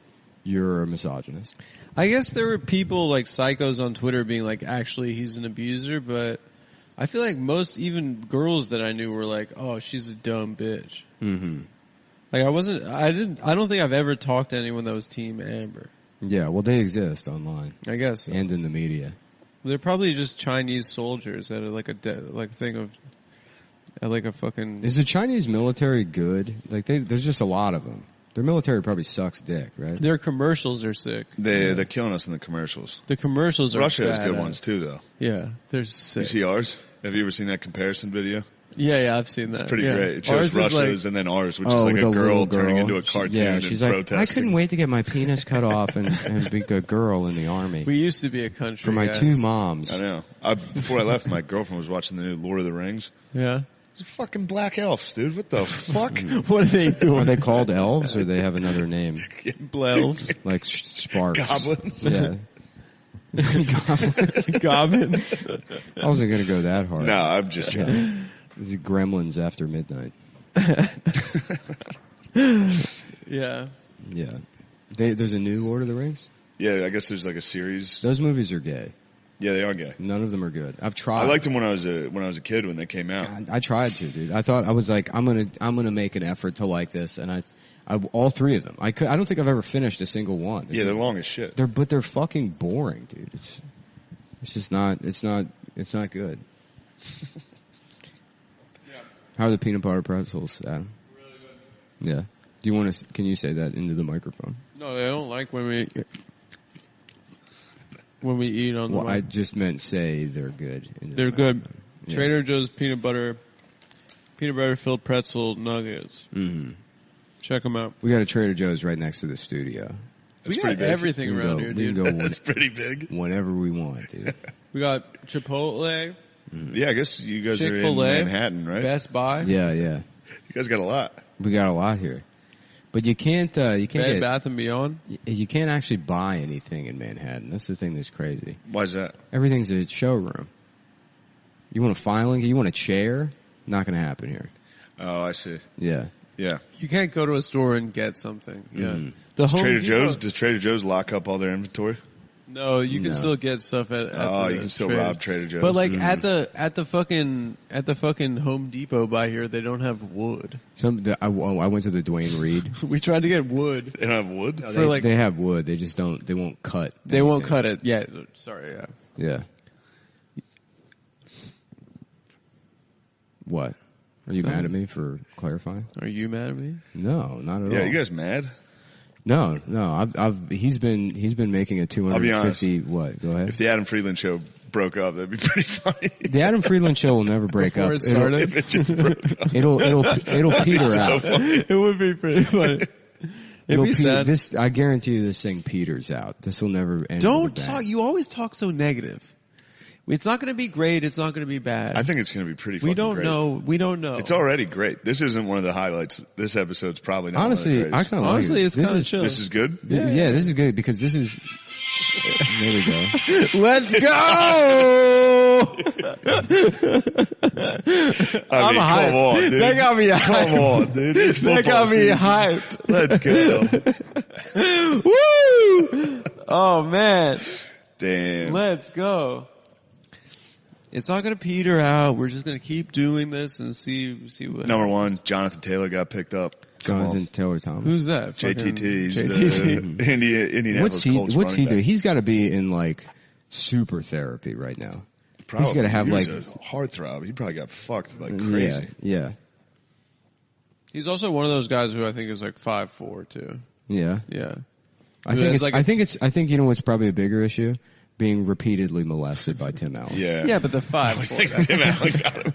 you're a misogynist. I guess there were people like psychos on Twitter being like, actually, he's an abuser, but I feel like most, even girls that I knew were like, oh, she's a dumb bitch. Mm-hmm. Like I don't think I've ever talked to anyone that was Team Amber. Yeah, well, they exist online I guess. So. and in the media. They're probably just Chinese soldiers at like a fucking. Is the Chinese military good? Like, there's just a lot of them. Their military probably sucks dick, right? Their commercials are sick. They're killing us in the commercials. The commercials are Russia has good badass. ones too, though. Yeah, they're You sick. see ours? Have you ever seen that comparison video? Yeah, I've seen that. It's pretty yeah. great. It shows Ours is Russia's and then ours, which is Oh, like with a the girl little turning girl. into a cartoon Yeah, and she's like, protesting. I couldn't wait to get my penis cut off and be a girl in the army. We used to be a country. For my guys. 2 moms. I know. Before I left, my girlfriend was watching the new Lord of the Rings. Yeah. It's fucking black elves, dude. What the fuck? What are they doing? Are they called elves or they have another name? Elves. Like sparks. Goblins. Yeah. Goblins. I wasn't going to go that hard. No, I'm just joking. Yeah. This is Gremlins after midnight. Yeah. Yeah. There's a new Lord of the Rings? Yeah, I guess there's like a series. Those movies are gay. Yeah, they are gay. None of them are good. I've tried. I liked them when I was a kid when they came out. I tried to, dude. I thought I was like, I'm gonna make an effort to like this, and I all 3 of them. I don't think I've ever finished a single one. Yeah, they're long as shit. They're fucking boring, dude. It's just not. It's not good. How are the peanut butter pretzels, Adam? Really good. Yeah. Do you want to? Can you say that into the microphone? No, they don't like when we eat on the Well, mic. I just meant say they're good. They're good. Yeah. Trader Joe's peanut butter filled pretzel nuggets. Mm-hmm. Check them out. We got a Trader Joe's right next to the studio. We got pretty big. everything We can around go- here, we can dude. go That's pretty big. whenever we want, dude. We got Chipotle, Yeah, I guess you guys are in Chick-fil-A, Manhattan, right? Best Buy, Yeah, yeah. You guys got a lot. We got a lot here, but you can't Bed get, Bath and Beyond. you can't actually buy anything in Manhattan. That's the thing that's crazy. Why is that? Everything's a showroom. You want a filing? You want a chair? Not going to happen here. Oh, I see. Yeah. Yeah. You can't go to a store and get something. Yeah. Mm. The Home Trader Depot- Joe's? Does Trader Joe's lock up all their inventory? No, you can No. still get stuff at Oh, the you can still Trader- rob Trader Joe's. But like at the fucking Home Depot by here, they don't have wood. I went to the Dwayne Reed. We tried to get wood. They don't have wood? For like They have wood. They just don't. They won't cut. they won't anything. cut it. Yeah, sorry. Yeah. Yeah. What? Are you mad at me for clarifying? Are you mad at me? No, not at all. Yeah, you guys mad? No. He's been making a 250. What? Go ahead. If the Adam Friedland Show broke up, that'd be pretty funny. The Adam Friedland Show will never break Before up. it started, If it just broke up. It'll peter out. it would be pretty funny. It'd be sad. This, I guarantee you, this thing peters out. This will never end. Don't with a bang. talk. You always talk so negative. It's not going to be great. It's not going to be bad. I think it's going to be pretty fucking we don't great. know. We don't know. It's already great. This isn't one of the highlights. This episode's probably not Honestly, one of the I greatest. kind of like Honestly, it. it's kind of chill. This is good? Yeah, this is good because this is. There we go. Let's go! I mean, hyped. come on, dude. That got me hyped. Come on, dude. It's That got me hyped. Let's go. Woo! Oh man, Damn. let's go. It's not going to peter out. We're just going to keep doing this and see what. Number one, Jonathan Taylor got picked up. Come on. Jonathan Taylor Thomas. Who's that? JTT. He's JTT. the Indianapolis Colts What's he running do? back. He's got to be in like super therapy right now. Probably. He's got to have He was like. a heartthrob. He probably got fucked like crazy. Yeah. He's also one of those guys who I think is like 5'4" too. Yeah. Yeah. I think you know what's probably a bigger issue? Being repeatedly molested by Tim Allen. Yeah. Yeah, but the 5'4". Tim Allen got him.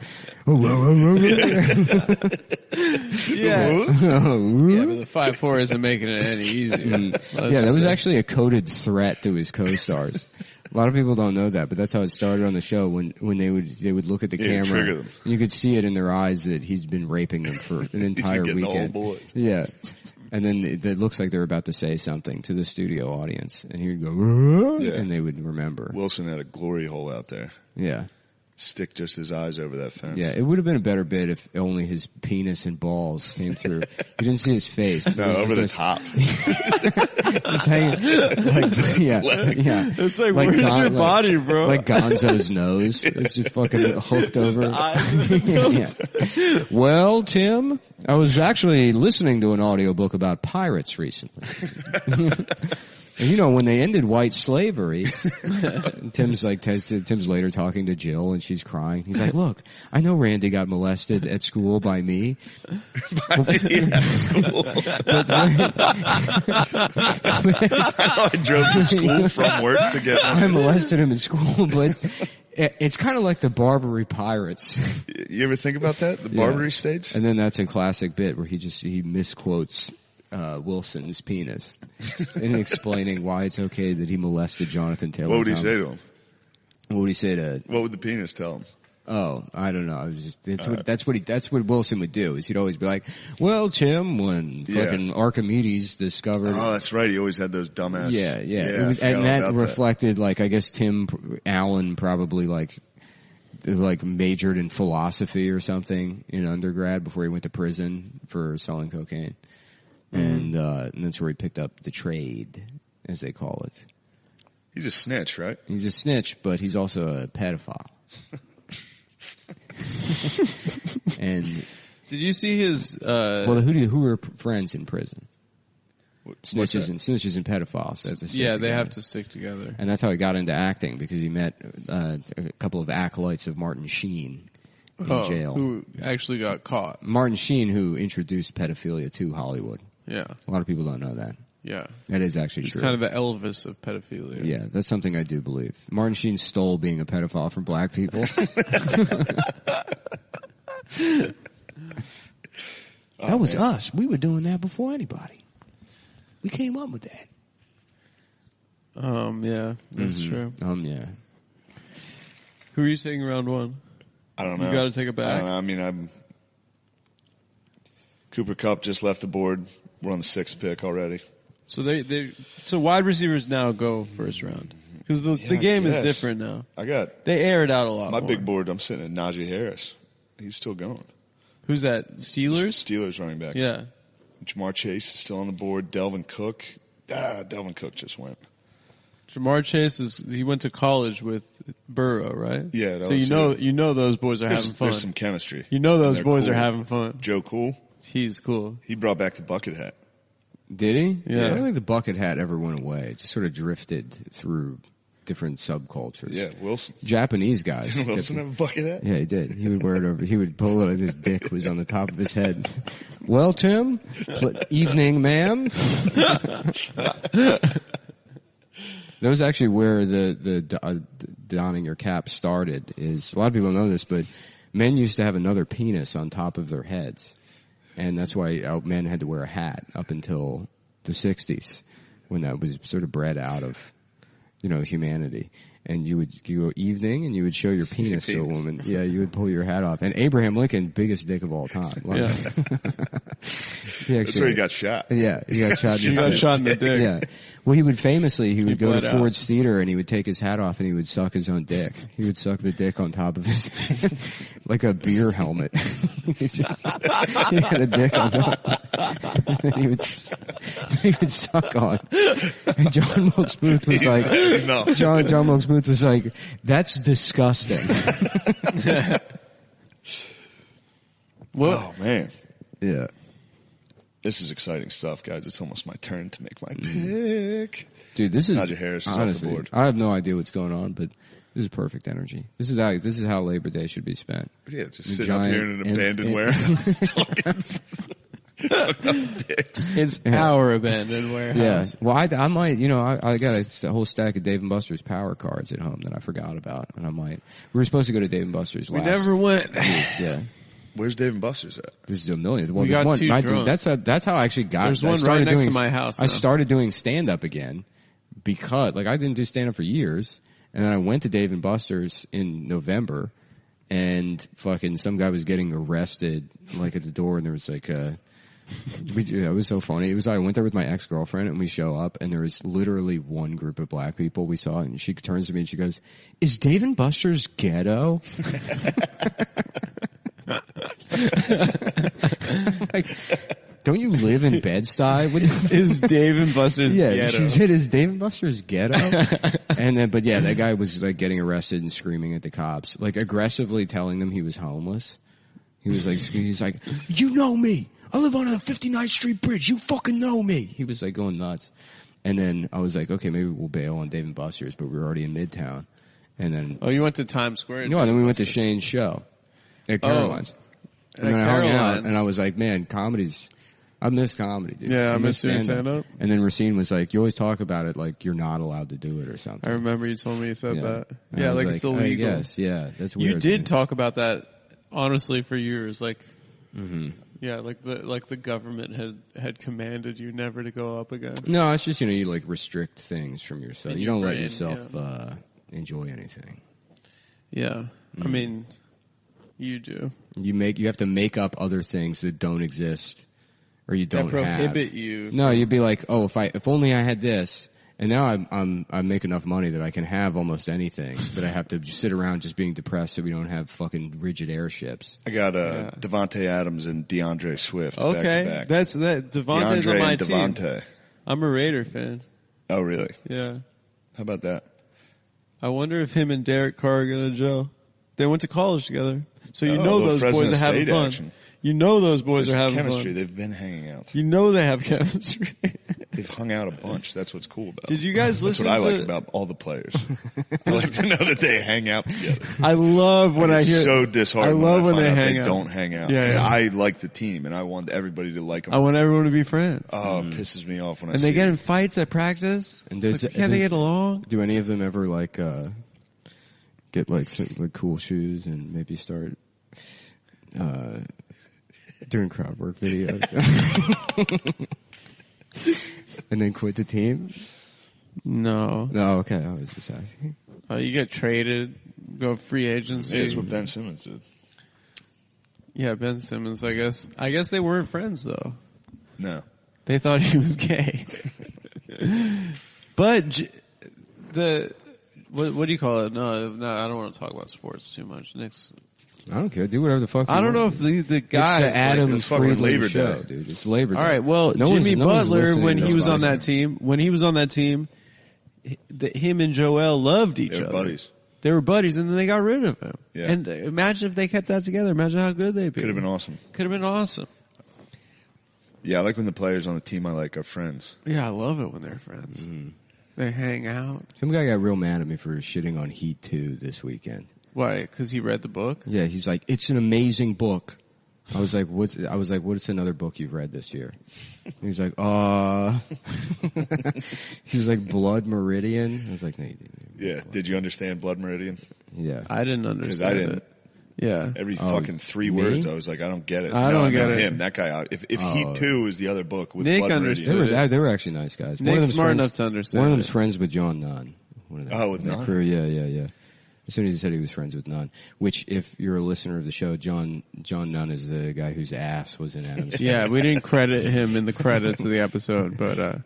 Yeah. Yeah, but the 5'4" isn't making it any easier. Yeah, that was actually a coded threat to his co-stars. A lot of people don't know that, but that's how it started on the show. When they would look at the Yeah, trigger camera, them. you could see it in their eyes that he's been raping them for an entire getting the weekend. old boys. Yeah, and then it looks like they're about to say something to the studio audience, and he would go, Yeah. and they would remember. Wilson had a glory hole out there. Yeah. Stick just his eyes over that fence. Yeah, it would have been a better bit if only his penis and balls came through. You didn't see his face. No, It was over the just- top. just hanging, like, yeah. It's like, where's your body, bro? Like Gonzo's nose. It's just fucking hooked over. Yeah. Well, Tim, I was actually listening to an audiobook about pirates recently. And you know, when they ended white slavery, Tim's later talking to Jill and she's crying. He's like, look, I know Randy got molested at school by me. I drove to school from work to get I molested him at school, but It's kind of like the Barbary Pirates. You ever think about that? The Barbary stage? And then that's a classic bit where he misquotes Wilson's penis in explaining why it's okay that he molested Jonathan Taylor. What would he say to him? What would he say to? What would the penis tell him? Oh, I don't know. That's what Wilson would do. Is he'd always be like, "Well, Tim, when fucking Archimedes discovered." Oh, that's right. He always had those dumbass. Yeah. And that reflected, like, I guess Tim Allen probably like majored in philosophy or something in undergrad before he went to prison for selling cocaine, and that's where he picked up the trade, as they call it. He's a snitch, right? He's a snitch, but he's also a pedophile. And did you see his? Who were friends in prison? Snitches and pedophiles. They have to stick together. And that's how he got into acting, because he met a couple of acolytes of Martin Sheen in jail. Who actually got caught? Martin Sheen, who introduced pedophilia to Hollywood. Yeah, a lot of people don't know that. Yeah, that is actually He's true. Kind of the Elvis of pedophilia. Yeah, that's something I do believe. Martin Sheen stole being a pedophile from black people. That was us. We were doing that before anybody. We came up with that. Yeah, that's true. Yeah. Who are you taking round one? I don't know. You got to take it back. I don't know. I mean, Cooper Kupp just left the board. We're on the 6th pick already. So so wide receivers now go first round because the game is different now. They air it out a lot. My more. big board. I'm sitting at Najee Harris. He's still going. Who's that? Steelers? Steelers running back. Yeah. Jamar Chase is still on the board. Delvin Cook. Delvin Cook just went. Jamar Chase he went to college with Burrow, right? Yeah. So you know those boys are having fun. There's some chemistry. You know those boys cool. are having fun. Joe Cool. He's cool. He brought back the bucket hat. Did he? Yeah. I don't think the bucket hat ever went away. It just sort of drifted through different subcultures. Yeah, Wilson. Japanese guys. Didn't Wilson have a bucket hat? Yeah, he did. He would wear it over. He would pull it. His dick was on the top of his head. Well, Tim, evening, ma'am. That was actually where the donning your cap started. Is a lot of people don't know this, but men used to have another penis on top of their heads, and that's why men had to wear a hat up until the 60s, when that was sort of bred out of, humanity. And you would go evening, and you would show your penis to a woman. Yeah, you would pull your hat off. And Abraham Lincoln, biggest dick of all time. Yeah. That's where he got shot. Yeah, he got shot. He got shot in the dick. Yeah. Well, he would go to out. Ford's Theater, and he would take his hat off, and he would suck his own dick. He would suck the dick on top of his, like a beer helmet. he had a dick on top. And he would suck on. And John Wilkes Booth was like, No. John Wilkes Booth was like, that's disgusting. Oh, man. Yeah. This is exciting stuff, guys. It's almost my turn to make my pick. Dude, this is Najee Harris is honestly, off the board. I have no idea what's going on, but this is perfect energy. This is how Labor Day should be spent. Yeah, just sitting up here in an abandoned warehouse talking about dicks. It's our abandoned warehouse. Yeah. Well, I might, I got a whole stack of Dave & Buster's power cards at home that I forgot about, and we were supposed to go to Dave & Buster's We never went. Yeah. Where's Dave & Buster's at? There's a million. Well, We got too drunk. That's how I actually got. There's I one started right next doing, to my house I now. started doing stand up again because, I didn't do stand up for years, and then I went to Dave & Buster's in November, and fucking some guy was getting arrested at the door, and there was it was so funny. It was I went there with my ex-girlfriend, and we show up, and there was literally one group of black people we saw, and she turns to me and she goes, "Is Dave & Buster's ghetto?" Don't you live in Bed-Stuy? Is Dave & Buster's ghetto? She said, "Is Dave & Buster's ghetto?" And then, that guy was getting arrested and screaming at the cops, aggressively telling them he was homeless. He was he's like, "You know me. I live on a 59th Street bridge. You fucking know me." He was going nuts. And then I was like, okay, maybe we'll bail on Dave & Buster's, but we were already in Midtown. And then, you went to Times Square? No, then we went to Shane's show at Caroline's. And then I hung out, and I was like, man, comedy's I miss comedy, dude. Yeah, I miss doing stand-up. And then Recine was like, you always talk about it like you're not allowed to do it or something. I remember you told me you said that. And Yeah, I was like it's illegal. Yes, yeah, that's weird. You did talk about that, honestly, for years. Like, yeah, like the government had commanded you never to go up again. No, it's just, you like restrict things from yourself. You don't let yourself enjoy anything. Yeah. I mean, you do. You have to make up other things that don't exist or you don't prohibit have. you. No, you'd be like, oh, if only I had this. And now I make enough money that I can have almost anything, but I have to just sit around just being depressed so we don't have fucking rigid airships. I got Devontae Adams and DeAndre Swift back to back. That's that. Devontae's on my team. Devontae. I'm a Raider fan. Oh, really? Yeah. How about that? I wonder if him and Derek Carr are gonna gel. They went to college together, so you know those Fresno boys are having State fun. action. You know those boys There's are having chemistry. fun. They've been hanging out. You know they have chemistry. They've hung out a bunch. That's what's cool about it. Did you guys listen That's what I to... like about all the players. I like to know that they hang out together. I love when I hear... It's so disheartening I love when when I they find out hang they out. don't hang out. Yeah, 'Cause yeah. I like the team, and I want everybody to like them. I want everyone to be friends. Oh, it pisses me off when I And see they get it. in fights at practice. And Like, can't they get along? Do any of them ever get like cool shoes and maybe start doing crowd work videos and then quit the team? No. No, okay. I was just asking. You get traded, go free agency. That's what Ben Simmons did. Yeah, Ben Simmons, I guess. I guess they weren't friends, though. No. They thought he was gay. But what do you call it? No, I don't want to talk about sports too much. Nick's... I don't care. Do whatever the fuck you I don't know want. if the guy... It's the Adam it's fucking Friedland Labor Show, Day. dude. It's Labor Day. All right, well, No Jimmy one's Butler, listening when to he was on nobody. that team, him and Joel loved each They're other. buddies. They were buddies, and then they got rid of him. Yeah. And imagine if they kept that together. Imagine how good they'd be. Could have been awesome. Could have been awesome. Yeah, I like when the players on the team I like are friends. Yeah, I love it when they're friends. They hang out. Some guy got real mad at me for shitting on Heat 2 this weekend. Why? Because he read the book? Yeah, he's like, it's an amazing book. I was like, what's another book you've read this year? He was like, he was like, Blood Meridian. I was like, no, you didn't. Yeah. Did you understand Blood Meridian? Yeah. I didn't understand I didn't. it. Yeah. Every fucking 3 me? words, I was like, I don't get it. I don't get it. Him, that guy. If Heat 2 is the other book with Nick Blood understood Meridian. it. They were actually nice guys. Nick's them's smart friends- enough to understand One of them's it. friends with John Nunn. One of them. Oh, with Nunn? Crew, yeah. As soon as he said he was friends with Nunn, which if you're a listener of the show, John Nunn is the guy whose ass was in Adam's. Yeah, we didn't credit him in the credits of the episode, but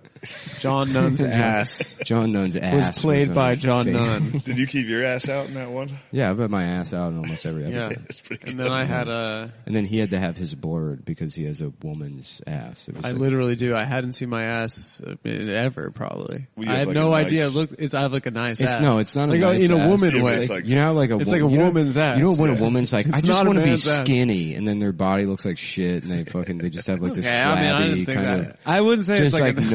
John Nunn's ass John Nunn's ass was played on by the John face. Nunn. Did you keep your ass out in that one? Yeah, I bet my ass out in almost every Yeah. episode. That's pretty And good. then I had a... And then he had to have his blurred because he has a woman's ass. It was I like- literally do. I hadn't seen my ass ever, probably. Well, you I have had like no a idea. nice- I have like a nice It's ass. no, it's not a like nice in a ass. woman Yeah, way. it's like- You know how like It's like a woman's ass. You know when Yeah. a woman's like, I It's just not a want to be man's ass. skinny, and then their body looks like shit, and they just have like this Okay, I mean, I flabby didn't think kind that. of. I wouldn't say Just it's like, like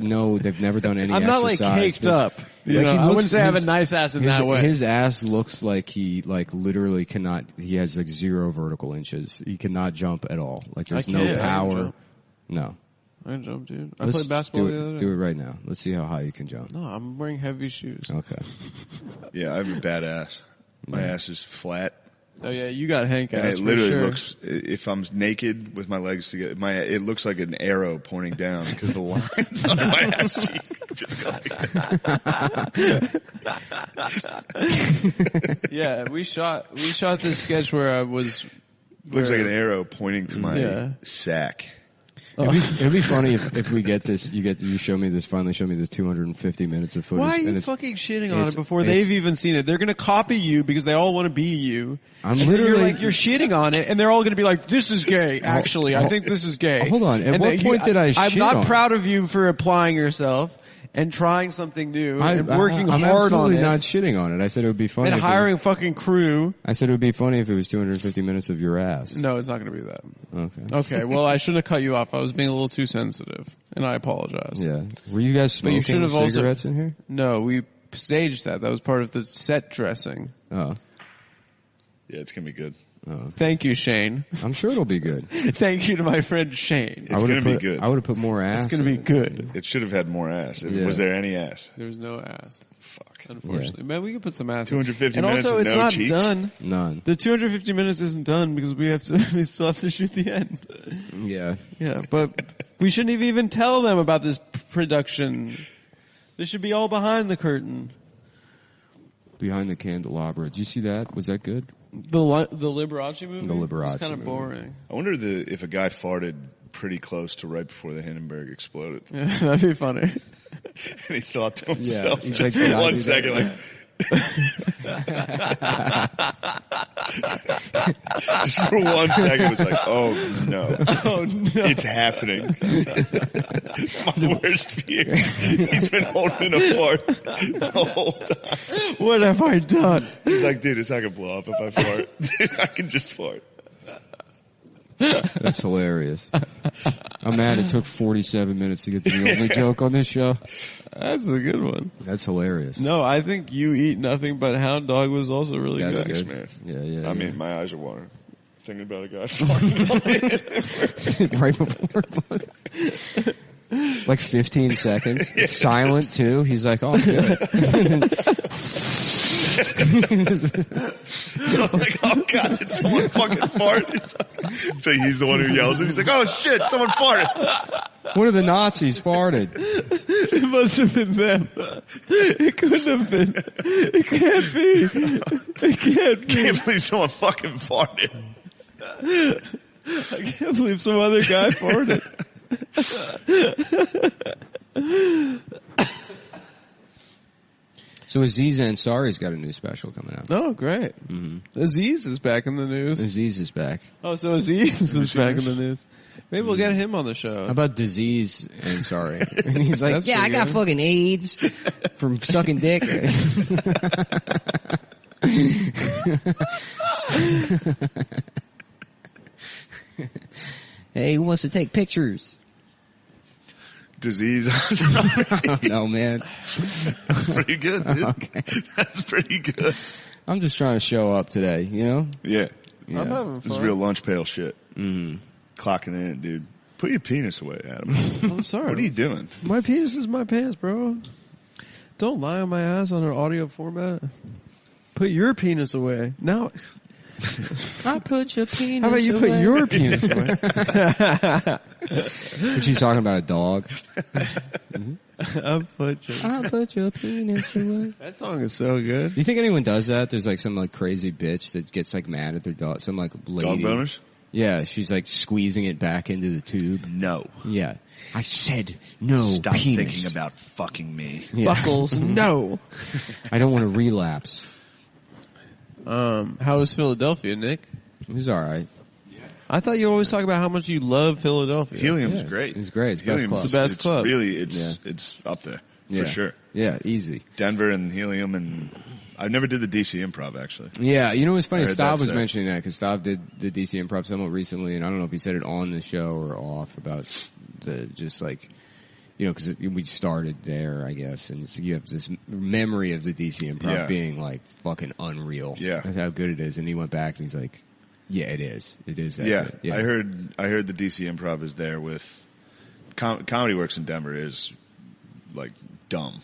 no, they've never done any. I'm not like exercise. caked There's- up. You Like, know, he I looks- wouldn't say I have a his- nice ass in that way. His ass looks like he literally cannot. He has like 0 vertical inches. He cannot jump at all. Like there's I no can't. I can power. jump. No. I can jump, dude. I Let's played basketball the other day. Do it right now. Let's see how high you can jump. No, I'm wearing heavy shoes. Okay. Yeah, I have a bad ass. My ass is flat. Oh yeah, you got Hank And ass it for literally sure. looks, if I'm naked with my legs together, it looks like an arrow pointing down because the lines on my ass cheek just go like that. Yeah, we shot this sketch where I was. Looks like an arrow pointing to my sack. It'd be funny if we get this. You show me this. Finally, show me the 250 minutes of footage. Why are and you it's- fucking shitting on it's- it before it's- they've even seen it? They're gonna copy you because they all want to be you. I'm And then literally- you're shitting on it, and they're all gonna be like, "This is gay." Actually, I think this is gay. Hold on. At And what then point did I I'm shit not on it? proud of you for applying yourself and trying something new and working I'm hard on absolutely it not shitting on it. I said it would be funny. and if hiring fucking crew. I said it would be funny if it was 250 minutes of your ass. No, it's not gonna be that. Okay. Okay, well, I shouldn't have cut you off. I was being a little too sensitive, and I apologize. Yeah. Were you guys But you smoking should have also- cigarettes in here? No, we staged that. That was part of the set dressing. Oh. Yeah, it's gonna be good. Thank you, Shane. I'm sure it'll be good. Thank you to my friend Shane. It's going to be good. I would have put more ass. It's going to be good. It should have had more ass. Yeah. Was there any ass? There's no ass. Fuck. Unfortunately. Man, we can put some ass. 250 and minutes also, and it's no not cheeks? done. None. The 250 minutes isn't done because we still have to shoot the end. Yeah. Yeah, but we shouldn't even tell them about this production. This should be all behind the curtain. Behind the Candelabra. Did you see that? Was that good? The Liberace movie? The Liberace It's kind of movie. boring. I wonder if a guy farted pretty close to right before the Hindenburg exploded. Yeah, that'd be funny. And he thought to himself, he's just like, for "Did I 1 do second, that?" like... just for 1 second, it's like, oh no. Oh, no. It's happening. My worst fear. He's been holding a fart the whole time. What have I done? He's like, dude, it's not going to blow up if I fart. Dude, I can just fart. That's hilarious. I'm mad it took 47 minutes to get to the only joke on this show. That's a good one. That's hilarious. No, I think You Eat Nothing But Hound Dog was also really That's good. good. Man. Yeah. I mean, my eyes are watering. Thinking about a guy farting. Right before. Like 15 seconds. It's silent too. He's like, oh, good. So I'm like, oh god, did someone fucking fart? So he's the one who yells and he's like, oh shit, someone farted. One of the Nazis farted. It must have been them. It couldn't have been. It can't be. It can't be. Can't believe someone fucking farted. I can't believe some other guy farted. So Aziz Ansari's got a new special coming out. Oh, great. Mm-hmm. Aziz is back in the news. Aziz is back. Oh, so Aziz is back in the news. Maybe we'll get him on the show. How about Disease Ansari? And he's like, That's yeah, I pretty got good. fucking AIDS from sucking dick. Hey, who wants to take pictures? Disease. I don't know, man. Pretty good, dude. Okay. That's pretty good. I'm just trying to show up today, you know? Yeah. Yeah. I'm having This is fun. real lunch pail shit. Mm. Clocking in, dude. Put your penis away, Adam. I'm sorry. What are you doing? My penis is my pants, bro. Don't lie on my ass on an audio format. Put your penis away. Now, I put your penis how about you put your penis away? But she's talking about a dog. I put your penis away. That song is so good. Do you think anyone does that? There's like some like crazy bitch that gets like mad at their dog. Some like lady. Dog boners? Yeah, she's like squeezing it back into the tube. No. Yeah. I said no Stop penis. thinking about fucking me. Yeah. Buckles, no. I don't want to relapse. How was Philadelphia, Nick? It was alright. I thought you always talk about how much you love Philadelphia. Helium's Yeah, great. it's great. It's best Helium's club. It's the best club. Really, Yeah. it's up there Yeah. for sure. Yeah, easy. Denver and Helium, and I never did the DC Improv actually. Yeah, you know what's funny? I heard Stav that's was there. mentioning that because Stav did the DC Improv somewhat recently, and I don't know if he said it on the show or off about the just like, you know, because we started there, I guess, and so you have this memory of the DC Improv Yeah. being like fucking unreal. Yeah. That's how good it is. And he went back and he's like, yeah, it is. It is that Yeah, good. I heard the DC Improv is there with Comedy Works in Denver is like dumb.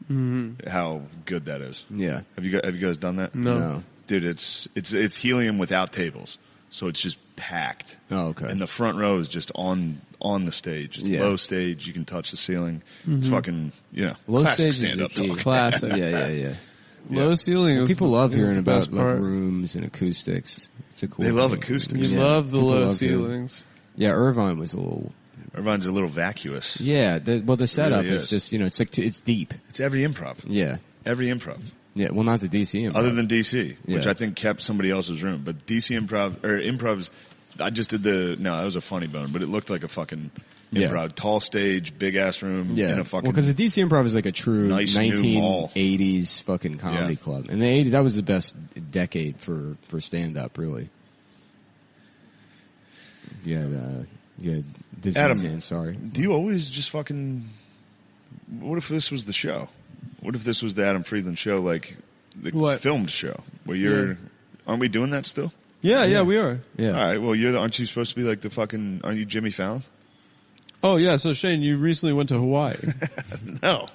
Mm-hmm. How good that is. Yeah. Have you guys done that? No. Dude, it's Helium without tables, so it's just packed. Oh, okay. And the front row is just on the stage. It's Yeah. low stage. You can touch the ceiling. It's fucking, Low classic stage is stand-up the key. talk. Classic. Yeah. Low ceiling. is People love is hearing the about best like part. rooms and acoustics. It's a cool They love thing. acoustics. You Yeah. love the People low love hearing- ceilings. Yeah, Irvine was a little. Everyone's a little vacuous. Yeah, the setup really is is. just, you know, it's like, it's deep. It's every improv. Yeah. Every improv. Yeah, well, not the DC Improv. Other than DC, which Yeah. I think kept somebody else's room. But DC improvs, I just did that was a funny bone, but it looked like a fucking Yeah. improv. Tall stage, big ass room yeah, in a fucking. because the DC Improv is like a true Nice new mall. 1980s fucking comedy Yeah. club, and the 80s, that was the best decade for stand up, really. Yeah, Disease Adam, Ansari. do you always just fucking? What if this was the show? What if this was the Adam Friedland Show, like the What? filmed show, where you're? Yeah. Aren't we doing that still? Yeah, we are. Yeah. All right. Well, aren't you supposed to be like aren't you Jimmy Fallon? Oh yeah, so Shane, you recently went to Hawaii. No.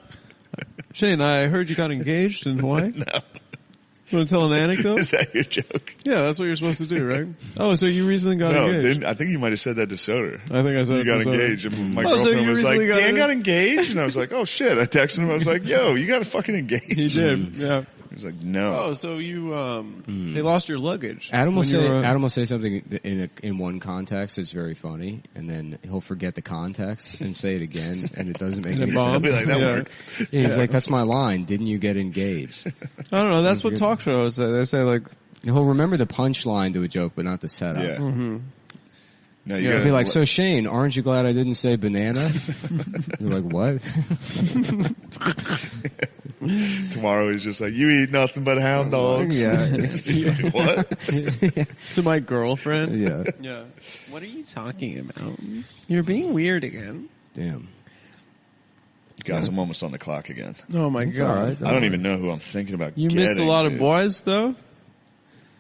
Shane, I heard you got engaged in Hawaii. No. You want to tell an anecdote? Is that your joke? Yeah, that's what you're supposed to do, right? Oh, so you recently got No, engaged. I think you might have said that to Soder. I think I said You it got to Soder. engaged. And my Oh, so girlfriend you was like, recently Dan got engaged? And I was like, oh shit. I texted him. I was like, yo, you got fucking engaged. He did, yeah. He was like, no. Oh, so you, they lost your luggage. Adam will when you were- Adam will say something in one context that's very funny, and then he'll forget the context and say it again, and it doesn't make And any it sense. I'll be like, that Yeah. worked. Yeah, he's like, "That's my line. Didn't you get engaged?" I don't know, that's what talk shows say. They say like, He'll remember the punchline to a joke, but not the setup. Yeah. Mm-hmm. No, you Yeah. He'll gotta be like, "So Shane, aren't you glad I didn't say banana?" You're like, "What?" tomorrow he's just like, you eat nothing but hound dogs. Yeah, Like, what? to my girlfriend. yeah. Yeah. What are you talking about? You're being weird again. Damn. Guys, I'm almost on the clock again. Oh my It's god. all right. I don't even know who I'm thinking about You missed a getting, lot of dude. boys though?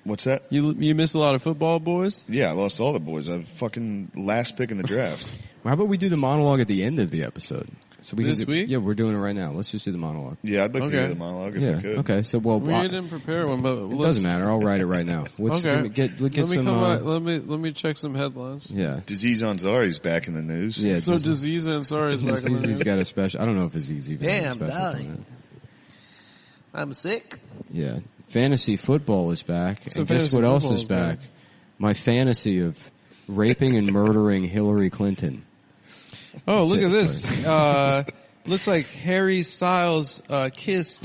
What's that? You missed a lot of football boys? Yeah, I lost all the boys. I was fucking last pick in the draft. Well, how about we do the monologue at the end of the episode? So we This can do, week? Yeah, we're doing it right now. Let's just do the monologue. Yeah, I'd like to Okay. hear the monologue if Yeah. I could. Okay. So, well, We didn't prepare one, but it doesn't matter. I'll write it right now. Okay. Let me get Let me some. come back. Let me check some headlines. Yeah. Disease Ansari's back in the news. Yeah. So Disease Ansari is back in the He's news. got a special. I don't know if Aziz even has a Damn, special. dog. on I'm sick. that. Yeah. Fantasy football is back, So and guess fantasy what else football is is back? back. My fantasy of raping and murdering Hillary Clinton. Oh, look it. at this. Looks like Harry Styles kissed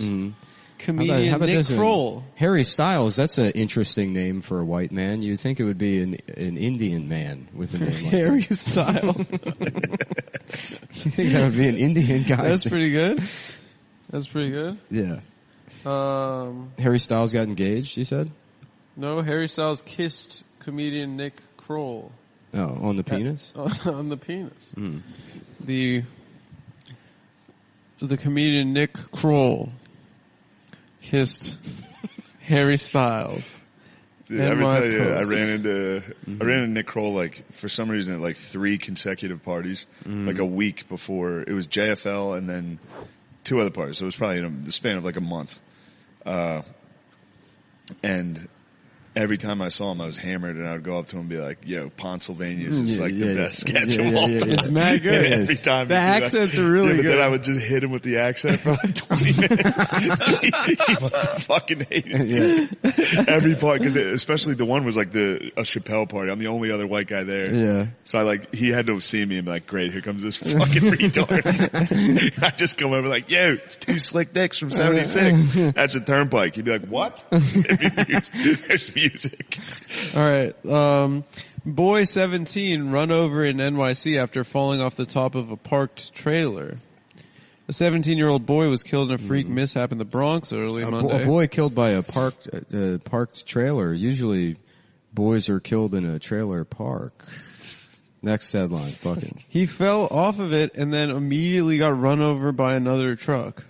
comedian How about Nick this one? Kroll. Harry Styles. That's an interesting name for a white man. You'd think it would be an Indian man with a name like Harry Styles. that. You think that would be an Indian guy? That's pretty good. That's pretty good. Yeah. Harry Styles got engaged, you said? No, Harry Styles kissed comedian Nick Kroll Oh, on the penis? on the penis. The comedian Nick Kroll kissed Harry Styles. Dude, And I ever my tell you, I post. ran into Nick Kroll like for some reason at like 3 consecutive parties, like a week before. It was JFL and then 2 other parties. So it was probably in the span of like a month. And every time I saw him, I was hammered, and I would go up to him and be like, "Yo, Pennsylvania is just like the best sketch of all time." It's mad good. And every time The he'd be like- accents are really yeah, but good. then I would just hit him with the accent for like 20 minutes. he must have fucking hated it. Every part, because especially the one was like a Chappelle party. I'm the only other white guy there. Yeah. So he had to see me and be like, "Great, here comes this fucking retard." I just come over like, "Yo, it's 2 Slick Dicks from '76." That's a Turnpike. He'd be like, "What?" There's music. All right. Boy 17 run over in NYC after falling off the top of a parked trailer. A 17-year-old boy was killed in a freak mishap in the Bronx early Monday. A boy killed by a parked trailer. Usually, boys are killed in a trailer park. Next headline, fucking. He fell off of it and then immediately got run over by another truck.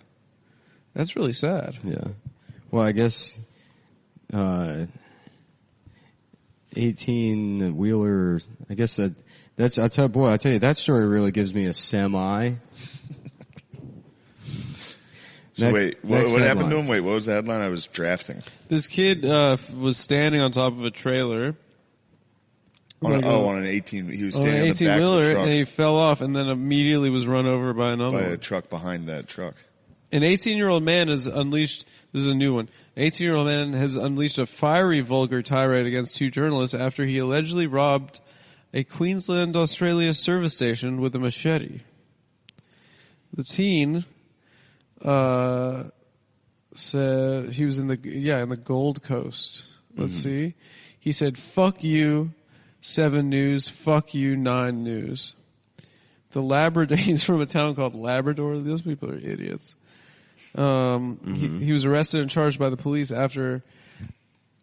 That's really sad. Yeah. Well, I guess 18-wheeler. I guess that's. I tell you, that story really gives me a semi. So wait, what next happened to headline. him? Wait, what was the headline? I was drafting. This kid was standing on top of a trailer. On an 18, he was On an standing on the back of 18-wheeler, the truck and he fell off and then immediately was run over by another by one. a truck behind that truck. An 18-year-old man has unleashed, this is a new one, an 18-year-old man has unleashed a fiery, vulgar tirade against 2 journalists after he allegedly robbed a Queensland, Australia service station with a machete. The teen, said he was in the Gold Coast. Let's see. He said, "Fuck you, 7 News, fuck you, 9 News." The Labrador, he's from a town called Labrador. Those people are idiots. He was arrested and charged by the police after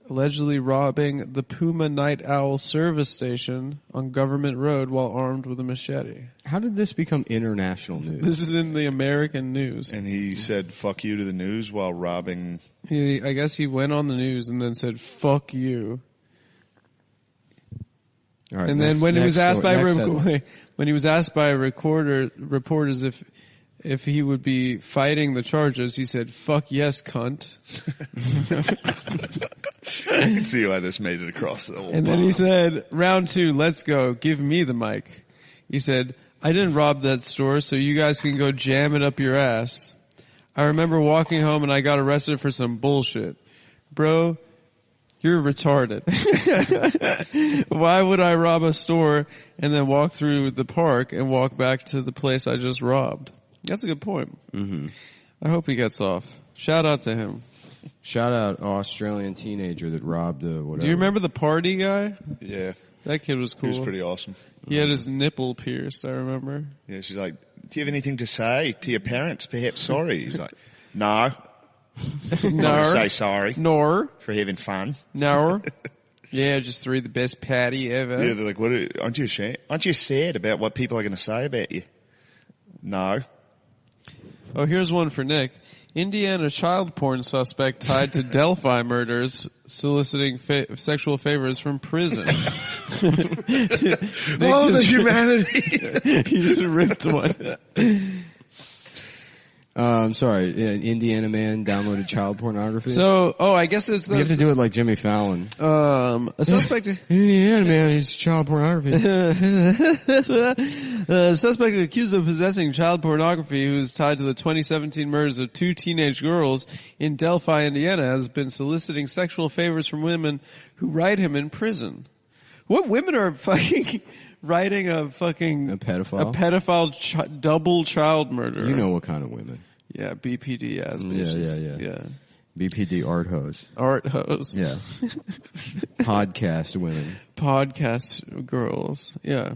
allegedly robbing the Puma Night Owl service station on Government Road while armed with a machete. How did this become international news? This is in the American news. And he said, "Fuck you" to the news while robbing. I guess he went on the news and then said, "Fuck you." All right, And next- then when he next was asked story- by next headline. when he was asked by reporters if he would be fighting the charges, he said, "Fuck yes, cunt." I can see why this made it across the whole And then he bomb. said, "Round 2, let's go. Give me the mic." He said, "I didn't rob that store, so you guys can go jam it up your ass. I remember walking home and I got arrested for some bullshit. Bro, you're retarded. Why would I rob a store and then walk through the park and walk back to the place I just robbed?" That's a good point. Mm-hmm. I hope he gets off. Shout out to him. Shout out Australian teenager that robbed whatever. Do you remember the party guy? Yeah. That kid was He cool. was pretty awesome. He had his nipple pierced, I remember. Yeah, she's like, "Do you have anything to say to your parents? Perhaps sorry." He's like, "No. I'm No. say sorry Nor. for having fun." No. Yeah, just threw the best patty ever. Yeah, they're like, aren't you ashamed? Aren't you sad about what people are going to say about you? No. Oh, here's one for Nick. Indiana child porn suspect tied to Delphi murders soliciting sexual favors from prison. The humanity. He just ripped one. Sorry, Indiana man downloaded child pornography. So, I guess it's you have to do it like Jimmy Fallon. a suspect. Indiana man, it's child pornography. A suspect accused of possessing child pornography who is tied to the 2017 murders of 2 teenage girls in Delphi, Indiana, has been soliciting sexual favors from women who write him in prison. What women are fucking writing a pedophile double child murderer? You know what kind of women? Yeah, BPD ass Yeah, bitches. yeah. BPD art hoes. Art hosts. Yeah. Podcast women. Podcast girls. Yeah.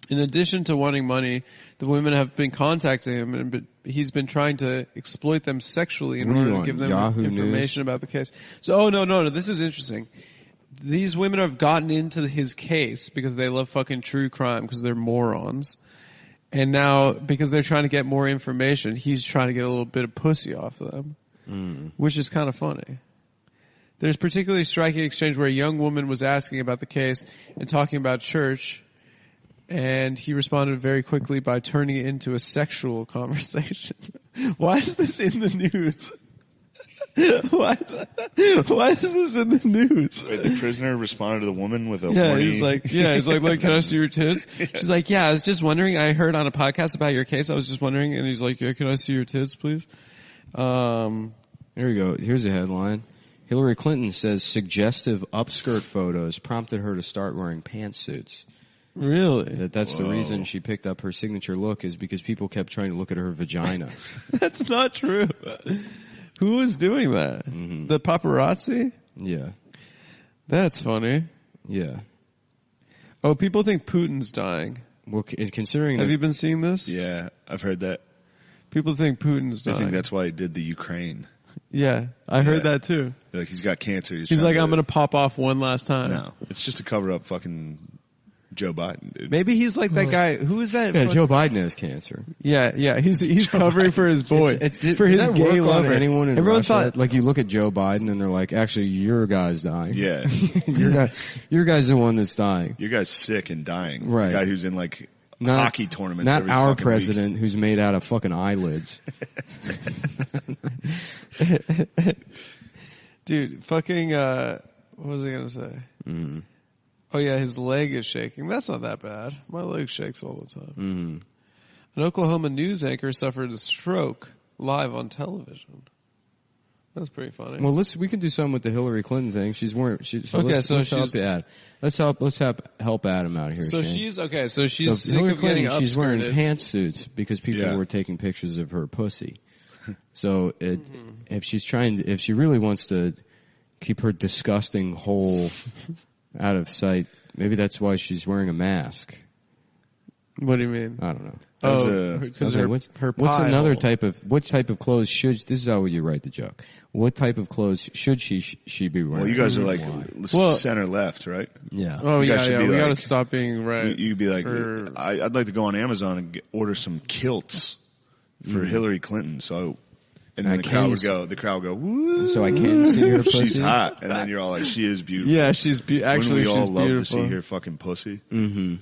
In addition to wanting money, the women have been contacting him, and he's been trying to exploit them sexually in What are order you to on, give them Yahoo information about the case. So, no, this is interesting. These women have gotten into his case because they love fucking true crime because they're morons. And now, because they're trying to get more information, he's trying to get a little bit of pussy off of them, which is kind of funny. There's a particularly striking exchange where a young woman was asking about the case and talking about church, and he responded very quickly by turning it into a sexual conversation. Why is this in the news? Why is this in the news? Wait, the prisoner responded to the woman with a Yeah, horny... he's like, can I see your tits? She's like, yeah, I was just wondering, I heard on a podcast about your case, I was just wondering, and he's like, yeah, can I see your tits, please? Here we go. Here's a headline. Hillary Clinton says suggestive upskirt photos prompted her to start wearing pantsuits. Really? That's the reason she picked up her signature look is because people kept trying to look at her vagina. That's not true. Who was doing that? Mm-hmm. The paparazzi? Yeah. That's funny. Yeah. Oh, people think Putin's dying. Well, considering Have you been seeing this? Yeah, I've heard that. People think Putin's I dying. think that's why he did the Ukraine. Yeah, I heard that too. Like, he's got cancer. He's trying like, to- I'm gonna pop off one last time. No, it's just to cover up fucking Joe Biden, dude. Maybe he's like that guy. Who is that? Yeah, Joe Biden has cancer. Yeah. He's covering for his boy, for his does that gay work on lover. anyone in Everyone Russia? thought, Like you look at Joe Biden and they're like, actually, your guy's dying. Yeah. your guy's the one that's dying. Your guy's sick and dying. Right. The guy who's in like Not- hockey tournaments Not every our fucking president who's made out of fucking eyelids. dude, fucking. What was I gonna say? Mm-hmm. Oh yeah, his leg is shaking. That's not that bad. My leg shakes all the time. Mm-hmm. An Oklahoma news anchor suffered a stroke live on television. That's pretty funny. Well, we can do something with the Hillary Clinton thing. She's wearing. Let's help Adam out here. So Shane. she's sick Hillary of getting Clinton, she's wearing upskirted. pantsuits because people Yeah. were taking pictures of her pussy. So if she really wants to keep her disgusting hole out of sight, maybe that's why she's wearing a mask. What do you mean? I don't know. Because Okay, what's another type? type of what type of clothes should this is how you write the joke? What type of clothes should she be wearing? Well, you guys are like Well- center left, right? yeah. Oh You guys yeah. should be We gotta like- stop being right. You'd be like, Or- I'd like to go on Amazon and order some kilts for Hillary Clinton. So And then the crowd would go, woo. So I can see her pussy. She's hot. And then you're all like, she is beautiful. Yeah, she's actually, Wouldn't we all she's love beautiful. to see her fucking pussy? Mm-hmm.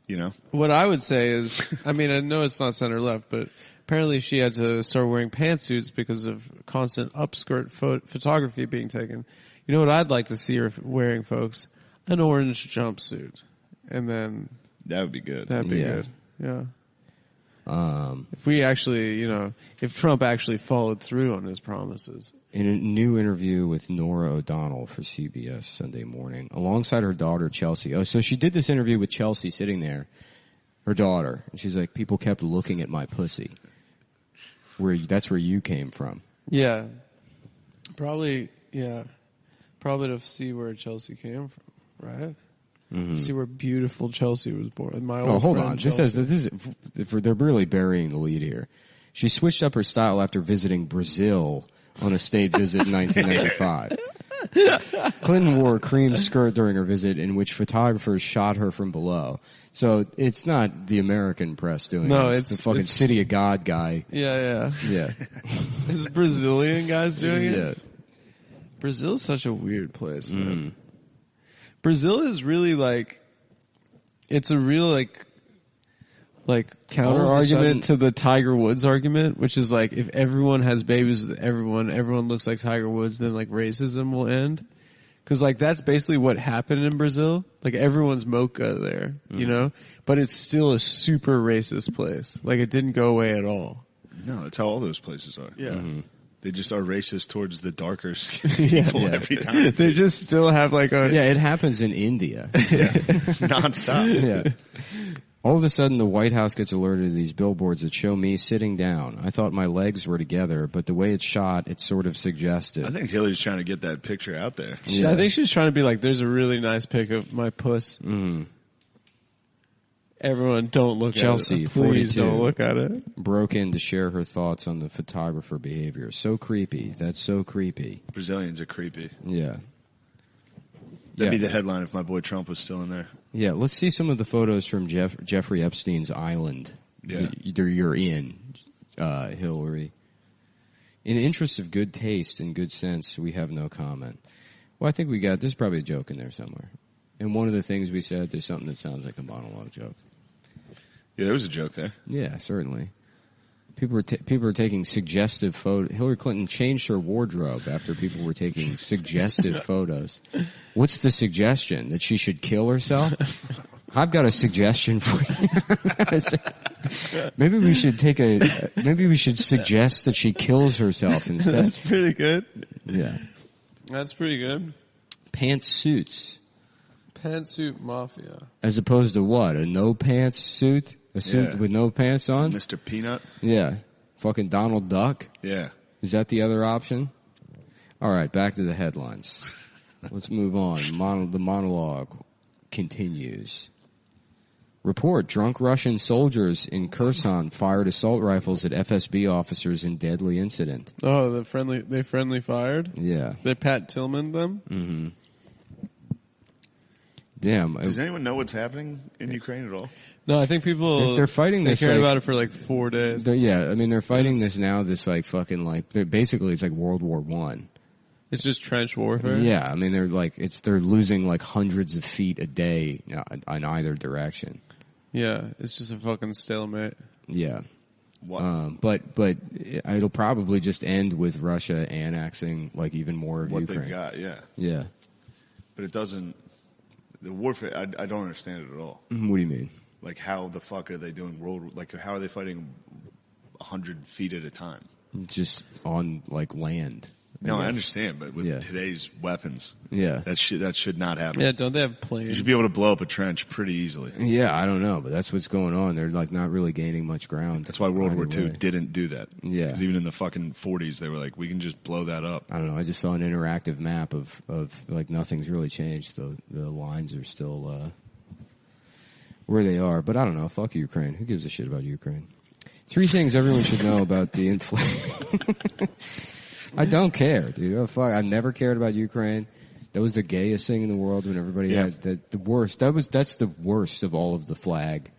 You know? What I would say is, I mean, I know it's not center left, but apparently she had to start wearing pantsuits because of constant upskirt photography being taken. You know what I'd like to see her wearing, folks? An orange jumpsuit. And then That would be good. that'd be good. Yeah. If we actually, if Trump actually followed through on his promises. In a new interview with Nora O'Donnell for CBS Sunday Morning, alongside her daughter Chelsea. Oh, so she did this interview with Chelsea sitting there, her daughter, and she's like, people kept looking at my pussy. That's where you came from. Yeah. Probably to see where Chelsea came from, right? Mm-hmm. See where beautiful Chelsea was born. My old hold friend on. Chelsea. They're really burying the lead here. She switched up her style after visiting Brazil on a state visit in 1995. Clinton wore a cream skirt during her visit in which photographers shot her from below. So it's not the American press doing it. It's the fucking City of God guy. Yeah. Yeah. This Brazilian guy's doing it? Yeah. Brazil is such a weird place, man. Brazil is really it's a real counter argument to the Tiger Woods argument, which is like, if everyone has babies with everyone looks like Tiger Woods, then racism will end. Cause that's basically what happened in Brazil. Everyone's mocha there, but it's still a super racist place. It didn't go away at all. No, that's how all those places are. Yeah. Mm-hmm. They just are racist towards the darker skinned people every time. They just still have it happens in India. Nonstop. Yeah. All of a sudden, the White House gets alerted to these billboards that show me sitting down. I thought my legs were together, but the way it's shot, it's sort of suggestive. I think Hillary's trying to get that picture out there. Yeah. I think she's trying to be like, there's a really nice pic of my puss. Mm. Everyone, don't look Chelsea, at it. Please 42, don't look at it. Broke in to share her thoughts on the photographer behavior. So creepy. That's so creepy. Brazilians are creepy. Yeah. That'd be the headline if my boy Trump was still in there. Yeah, let's see some of the photos from Jeffrey Epstein's island. Yeah. You're in, Hillary. In the interest of good taste and good sense, we have no comment. Well, I think there's probably a joke in there somewhere. And one of the things we said, there's something that sounds like a monologue joke. Yeah, there was a joke there. Yeah, certainly. People are taking suggestive photos. Hillary Clinton changed her wardrobe after people were taking suggestive photos. What's the suggestion? That she should kill herself? I've got a suggestion for you. Maybe we should suggest that she kills herself instead. That's pretty good. Yeah. That's pretty good. Pantsuits. Pantsuit mafia. As opposed to what? A no pants suit? A suit with no pants on? Mr. Peanut? Yeah. Fucking Donald Duck? Yeah. Is that the other option? All right, back to the headlines. Let's move on. The monologue continues. Report: drunk Russian soldiers in Kherson fired assault rifles at FSB officers in deadly incident. Oh, they friendly fired? Yeah. They Pat Tillman them? Mm-hmm. Damn. Does anyone know what's happening in Ukraine at all? No, I think people they're fighting this. They cared about it for 4 days. They're fighting this now. This basically it's like World War I. It's just trench warfare. Yeah, I mean they're losing hundreds of feet a day in either direction. Yeah, it's just a fucking stalemate. Yeah. What? But it'll probably just end with Russia annexing even more of what Ukraine. they've got. Yeah. Yeah. But it doesn't. The warfare. I don't understand it at all. What do you mean? How the fuck are they doing how are they fighting 100 feet at a time? Just on land. No, I understand, but with today's weapons, that should not happen. Yeah, don't they have planes? You should be able to blow up a trench pretty easily. Yeah, I don't know, but that's what's going on. They're not really gaining much ground. That's why World War II didn't do that. Yeah, because even in the fucking 40s, they were like, we can just blow that up. I don't know. I just saw an interactive map of nothing's really changed. The lines are still where they are, but I don't know. Fuck Ukraine. Who gives a shit about Ukraine? 3 things everyone should know about the inflation. I don't care, dude. Oh, fuck. I've never cared about Ukraine. That was the gayest thing in the world when everybody had the worst. That's the worst of all of the flag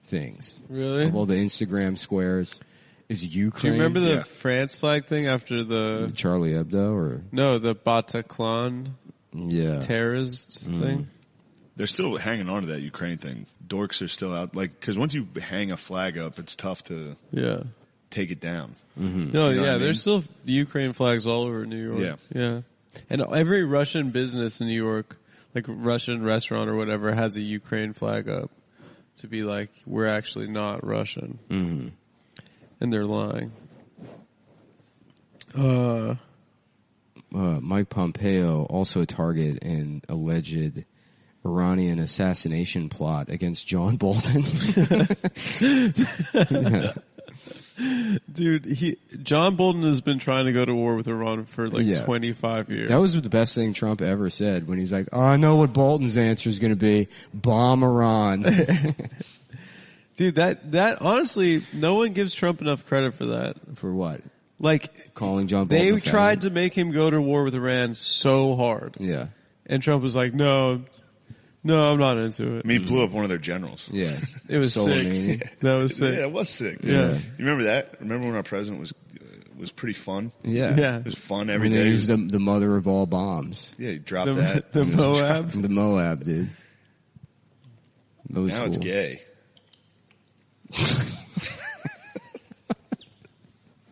things. Really? Of all the Instagram squares. Is Do you Ukraine? remember the Yeah. France flag thing after the Charlie Hebdo or the Bataclan yeah? terrorist thing? They're still hanging on to that Ukraine thing. Dorks are still out, like, because once you hang a flag up, it's tough to Yeah. take it down. No, You know what I mean? there's still Ukraine flags all over New York. Yeah. And every Russian business in New York, like Russian restaurant or whatever, has a Ukraine flag up to be like, we're actually not Russian. Mm-hmm. And they're lying. Mike Pompeo also targeted an alleged Iranian assassination plot against John Bolton. Yeah. Dude, John Bolton has been trying to go to war with Iran for like Yeah. 25 years. That was the best thing Trump ever said when he's like, "Oh, I know what Bolton's answer is going to be: bomb Iran." Dude, that honestly, no one gives Trump enough credit for that. For what? Like, Calling John Bolton they a faggot? tried to make him go to war with Iran so hard. Yeah, And Trump was like, no, I'm not into it. I mean, he blew up one of their generals. yeah. It was Soleimani. sick. That was sick. Yeah, it was sick. Yeah. You remember that? Remember when our president was pretty fun? Yeah, Yeah. It was fun I every mean, day. they used the mother of all bombs, Yeah, you dropped that. The Moab. the Moab, dude. That was Now cool. it's gay.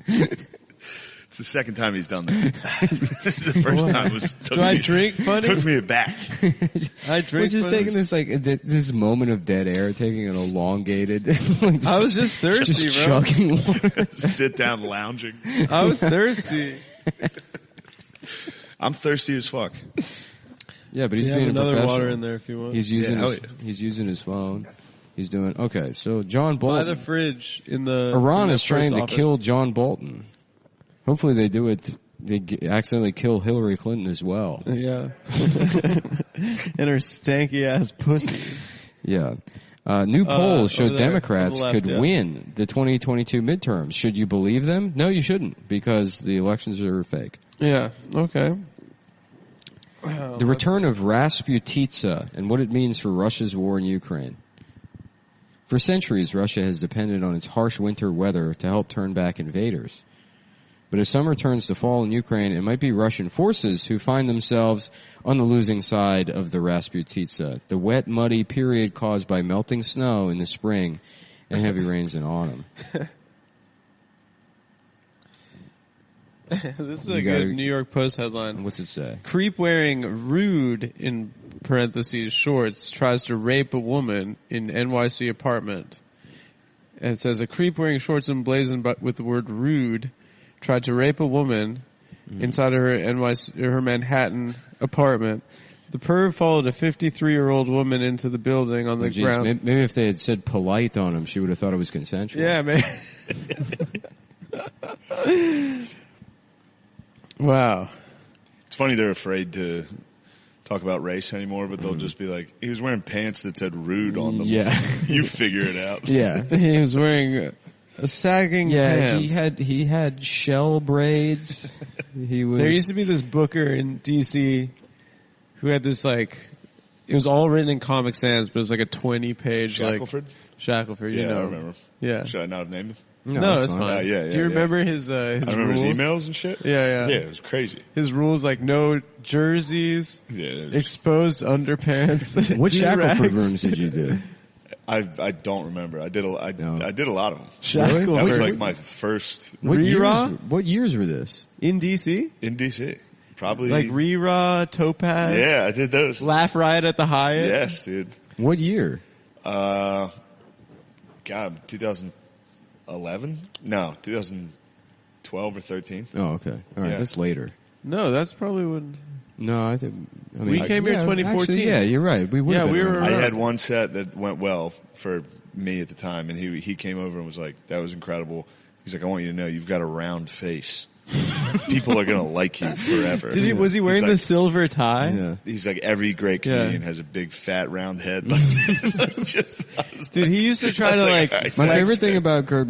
It's the second time he's done that. This is the first time. Do I drink funny? Took me aback. I We're drink just funny. taking this like this moment of dead air, taking an elongated. Like, I was just thirsty, just bro. chugging water. Sit down lounging. I was thirsty. I'm thirsty as fuck. Yeah, but he's You have being a another professional. water in there if you want. He's using hell his, yeah. he's using his phone. He's doing okay. So John By Bolton, the fridge in the Iran in the is trying first to office. kill John Bolton. Hopefully they do it. They accidentally kill Hillary Clinton as well. Yeah. And her stanky ass pussy. Yeah. New polls show over there, Democrats on the left, could yeah. win the 2022 midterms. Should you believe them? No, you shouldn't, because the elections are fake. Yeah. Okay. The return of Rasputitsa and what it means for Russia's war in Ukraine. For centuries, Russia has depended on its harsh winter weather to help turn back invaders. But as summer turns to fall in Ukraine, it might be Russian forces who find themselves on the losing side of the Rasputitsa, the wet, muddy period caused by melting snow in the spring and heavy rains in autumn. This is a You good gotta- New York Post headline. What's it say? Creep wearing rude, in parentheses, shorts tries to rape a woman in NYC apartment. And it says, a creep wearing shorts emblazoned with the word rude tried to rape a woman inside of her Manhattan apartment. The perv followed a 53-year-old woman into the building on the Jeez, ground. maybe if they had said polite on him, she would have thought it was consensual. Yeah, man. Wow. It's funny they're afraid to talk about race anymore, but they'll just be like, he was wearing pants that said rude on them. Yeah. You figure it out. Yeah. He was wearing a sagging Yeah, pants. he had shell braids. He was There used to be this booker in DC who had this like, it was all written in Comic Sans, but it was like a 20-page Shackelford? Shackelford, you Yeah, know. I remember. Yeah. Should I not have named him? No, it's fine. Yeah, Do you remember his I remember rules? his emails and shit. Yeah. Yeah, it was crazy. His rules like no jerseys, Yeah, it was- exposed underpants. What Shackelford do-rags. rooms did you do? I don't remember. I did a lot of them. Shackelford. That was like my first What Re-Raw? what years were this? In DC? in DC. Probably Like Re-Raw, Topaz, Yeah, I did those. Laugh Riot at the Hyatt. Yes, dude. What year? God, 2011? No, 2012 or 13. Oh, okay. All right, Yeah. that's later. No, that's probably when. No, I think We came here 2014. Actually, yeah, you're right. We would. Yeah, have we been were around. I had one set that went well for me at the time, and he came over and was like, "That was incredible." He's like, "I want you to know you've got a round face." people are gonna like you forever. Was he wearing the silver tie? Yeah. He's like every great comedian has a big fat round head. Like, Dude, he used to try to like. My favorite thing about Kurt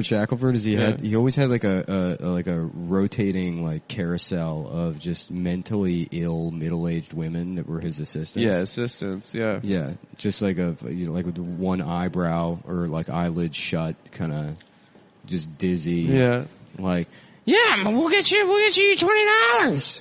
Shackelford is he always had like a rotating like carousel of just mentally ill middle-aged women that were his assistants. Yeah, assistants. Yeah. Yeah, just like like with one eyebrow or like eyelid shut, kind of just dizzy. Yeah. Like, yeah, we'll get you $20.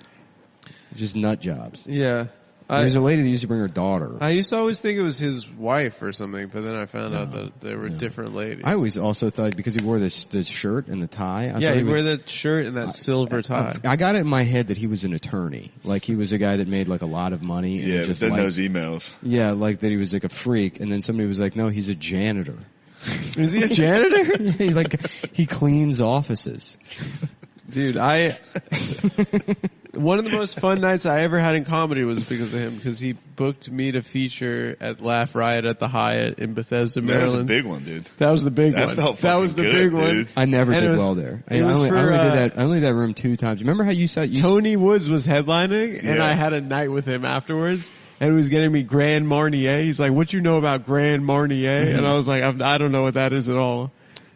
Just nut jobs. Yeah. There's a lady that used to bring her daughter. I used to always think it was his wife or something, but then I found out that they were different ladies. I always also thought because he wore the shirt and the tie. He wore that shirt and that silver tie. I got it in my head that he was an attorney. Like he was a guy that made like a lot of money. And yeah, just but then those emails. Yeah, like that he was like a freak. And then somebody was like, no, he's a janitor. Is he a janitor? He cleans offices. Dude, one of the most fun nights I ever had in comedy was because of him, because he booked me to feature at Laugh Riot at the Hyatt in Bethesda, Maryland. That was a big one, dude. That was the big one. That was the good, big dude. one. I never did well there. I only did that room 2 times. Remember how you said Tony Woods was headlining, and I had a night with him afterwards. And he was getting me Grand Marnier. He's like, "What you know about Grand Marnier?" And I was like, "I don't know what that is at all."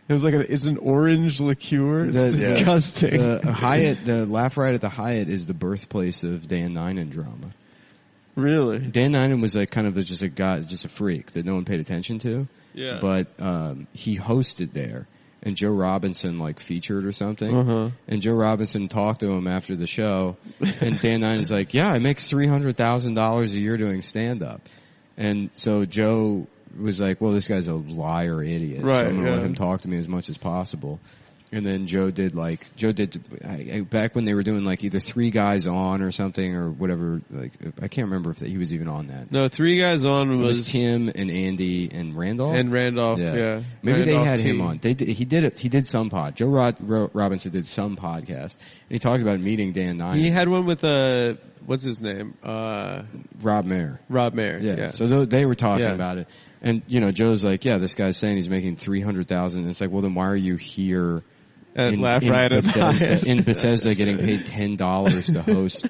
It was like it's an orange liqueur. It's disgusting. The Laugh Riot at the Hyatt is the birthplace of Dan Ninen drama. Really? Dan Ninen was like kind of just a guy, just a freak that no one paid attention to. Yeah. But he hosted there, and Joe Robinson like featured or something. Uh-huh. And Joe Robinson talked to him after the show, and Dan Ninen's like, "Yeah, I make $300,000 a year doing stand up," and so Joe was like, well, this guy's a liar idiot, right, so I'm going to let him talk to me as much as possible. And then Joe did back when they were doing like either 3 Guys On or something or whatever, like I can't remember if he was even on that. No, 3 Guys On was Tim and Andy and Randolph. Yeah. Maybe Randolph they had him on. He did some pod. Joe Robinson did some podcast, and he talked about meeting Dan Ninen. He had one with what's his name? Rob Mayer. Yeah. So they were talking about it. And, Joe's like, yeah, this guy's saying he's making $300,000. It's like, well, then why are you here in Bethesda getting paid $10 to host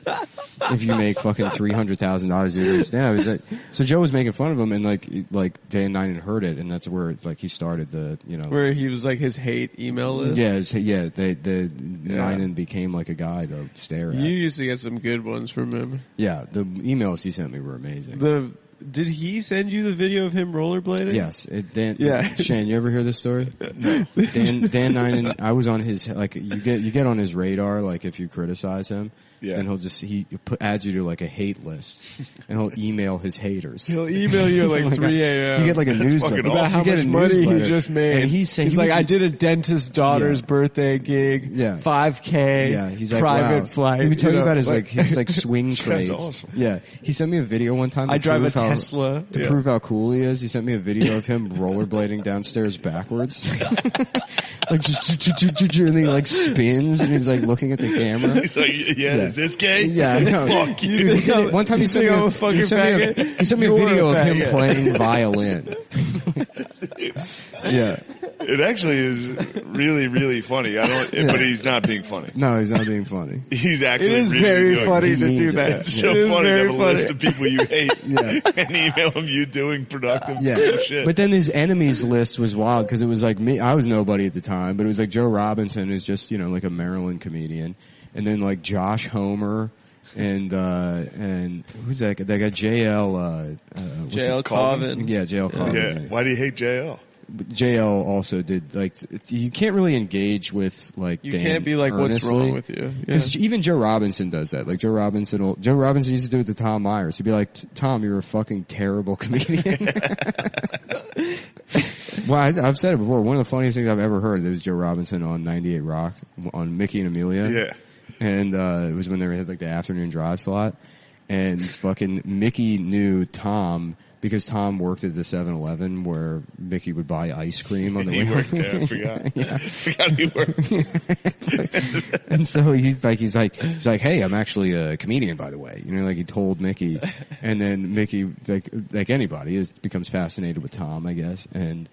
if you make fucking $300,000 a year in stand-up? So Joe was making fun of him, and like Dan Ninen heard it, and that's where it's like he started the, where he was like his hate email list. Ninen became like a guy to stare at. You used to get some good ones from him. Yeah, the emails he sent me were amazing. Did he send you the video of him rollerblading? Yes. Shane, you ever hear this story? No. Dan Ninen, I was on his, like, you get on his radar, like, if you criticize him. Yeah. And he adds you to like a hate list, and he'll email his haters. He'll email you at like 3 a.m. You get like a newsletter about how much money he just made. And he's like, I did a dentist's daughter's birthday gig. Yeah. 5K. Yeah. He's like, private flight. He would tell you about his swing trades. Awesome. Yeah. He sent me a video one time. I drive a Tesla. To prove how cool he is, he sent me a video of him rollerblading downstairs backwards. Like, and he like spins, and he's like looking at the camera. He's like, is this gay? Yeah, I know. Fuck you. Dude, one time he sent me a video of him playing violin. Yeah. It actually is really, really funny. But he's not being funny. No, he's not being funny. He's actually It is really very funny to do that. It's so funny to have a list of people you hate and email them you doing productive shit. But then his enemies list was wild because it was like me. I was nobody at the time, but it was like Joe Robinson, who's just, like a Maryland comedian. And then like Josh Homer and who's that guy? That guy JL Colvin. Yeah, JL Colvin. Yeah. Why do you hate JL? JL also did like you can't really engage with like you Dan can't be like earnestly. What's wrong with you? Because even Joe Robinson does that. Like Joe Robinson used to do it to Tom Myers. He'd be like, Tom, you're a fucking terrible comedian. Well, I've said it before. One of the funniest things I've ever heard was Joe Robinson on 98 Rock on Mickey and Amelia. Yeah. And it was when they had like the afternoon drive slot. And fucking Mickey knew Tom because Tom worked at the 7-Eleven where Mickey would buy ice cream on the way home. He worked there, I forgot. Yeah. I forgot he worked. And so he's like, hey, I'm actually a comedian, by the way. Like he told Mickey. And then Mickey, like anybody, becomes fascinated with Tom, I guess. And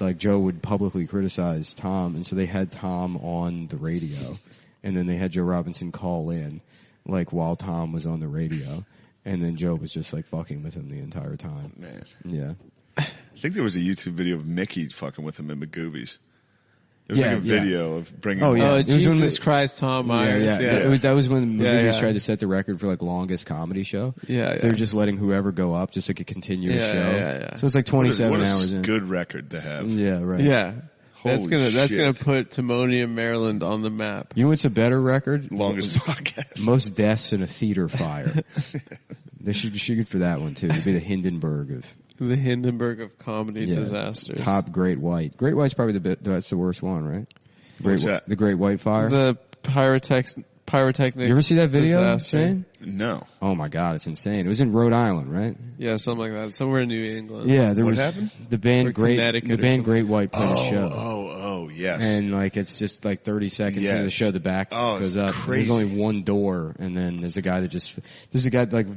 like Joe would publicly criticize Tom, and so they had Tom on the radio, and then they had Joe Robinson call in, like while Tom was on the radio, and then Joe was just like fucking with him the entire time. Man. Yeah. I think there was a YouTube video of Mickey fucking with him in McGoobies. There was like a video of bringing. Oh, yeah. Oh, It was when Jesus Christ, Tom Myers. Yeah. That was when the movies yeah. tried to set the record for like longest comedy show. Yeah, So they were just letting whoever go up, just like a continuous show. Yeah. So it's like 27 what a hours in. good record to have. Yeah, right. Yeah. That's Holy gonna shit. put Timonium, Maryland on the map. You know what's a better record? Longest podcast. Most deaths in a theater fire. They should shoot for that one too. It'd be the Hindenburg of The Hindenburg of comedy disasters. top Great White. Great White's probably that's the worst one, right? What's that? The Great White Fire. The pyrotechnics. You ever see that video, disaster. Shane? No. Oh my God, it's insane. It was in Rhode Island, right? Yeah, something like that. Somewhere in New England. Yeah, there What was happened? the band Or Great. Connecticut The or band something. Great White played a show. Oh, yes. And like it's just like 30 seconds into the Yes. show, the back Oh, goes it's up. crazy. There's only one door, and then there's a guy like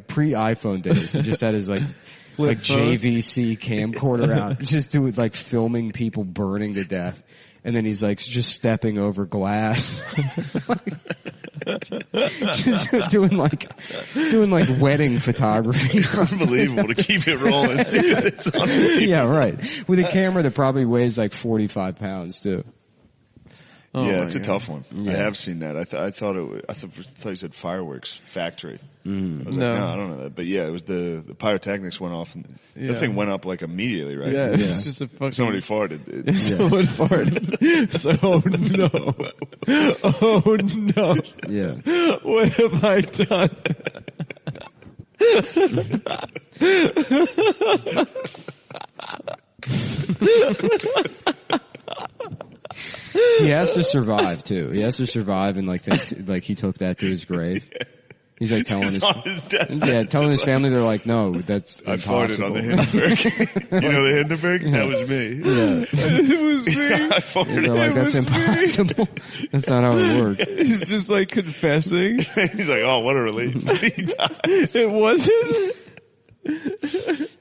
pre-iPhone days. He just had his like Flip phone. JVC camcorder out, just doing like filming people burning to death, and then he's like just stepping over glass, just doing like wedding photography. Unbelievable to keep it rolling, dude. It's unbelievable. Yeah, right. With a camera that probably weighs like 45 pounds too. Oh Yeah, my it's a God. tough one. Yeah. I have seen that. I thought you said fireworks factory. I was No. like, no, I don't know that. But yeah, it was the pyrotechnics went off, and Yeah. the thing went up like immediately, right? Yeah, it's just a fucking... Somebody farted. Dude. Someone farted. So, oh no. Yeah. What have I done? He has to survive too. He has to survive and like think, like he took that to his grave. He's like telling It's his on his death. telling his family. They're like, no, that's I farted impossible. on the Hindenburg. You know the Hindenburg? That was me. Yeah. It was me. Yeah, I farted. They're like, It that's was me. impossible. That's not how it works. He's just like confessing. He's like, oh, what a relief. He died. It wasn't.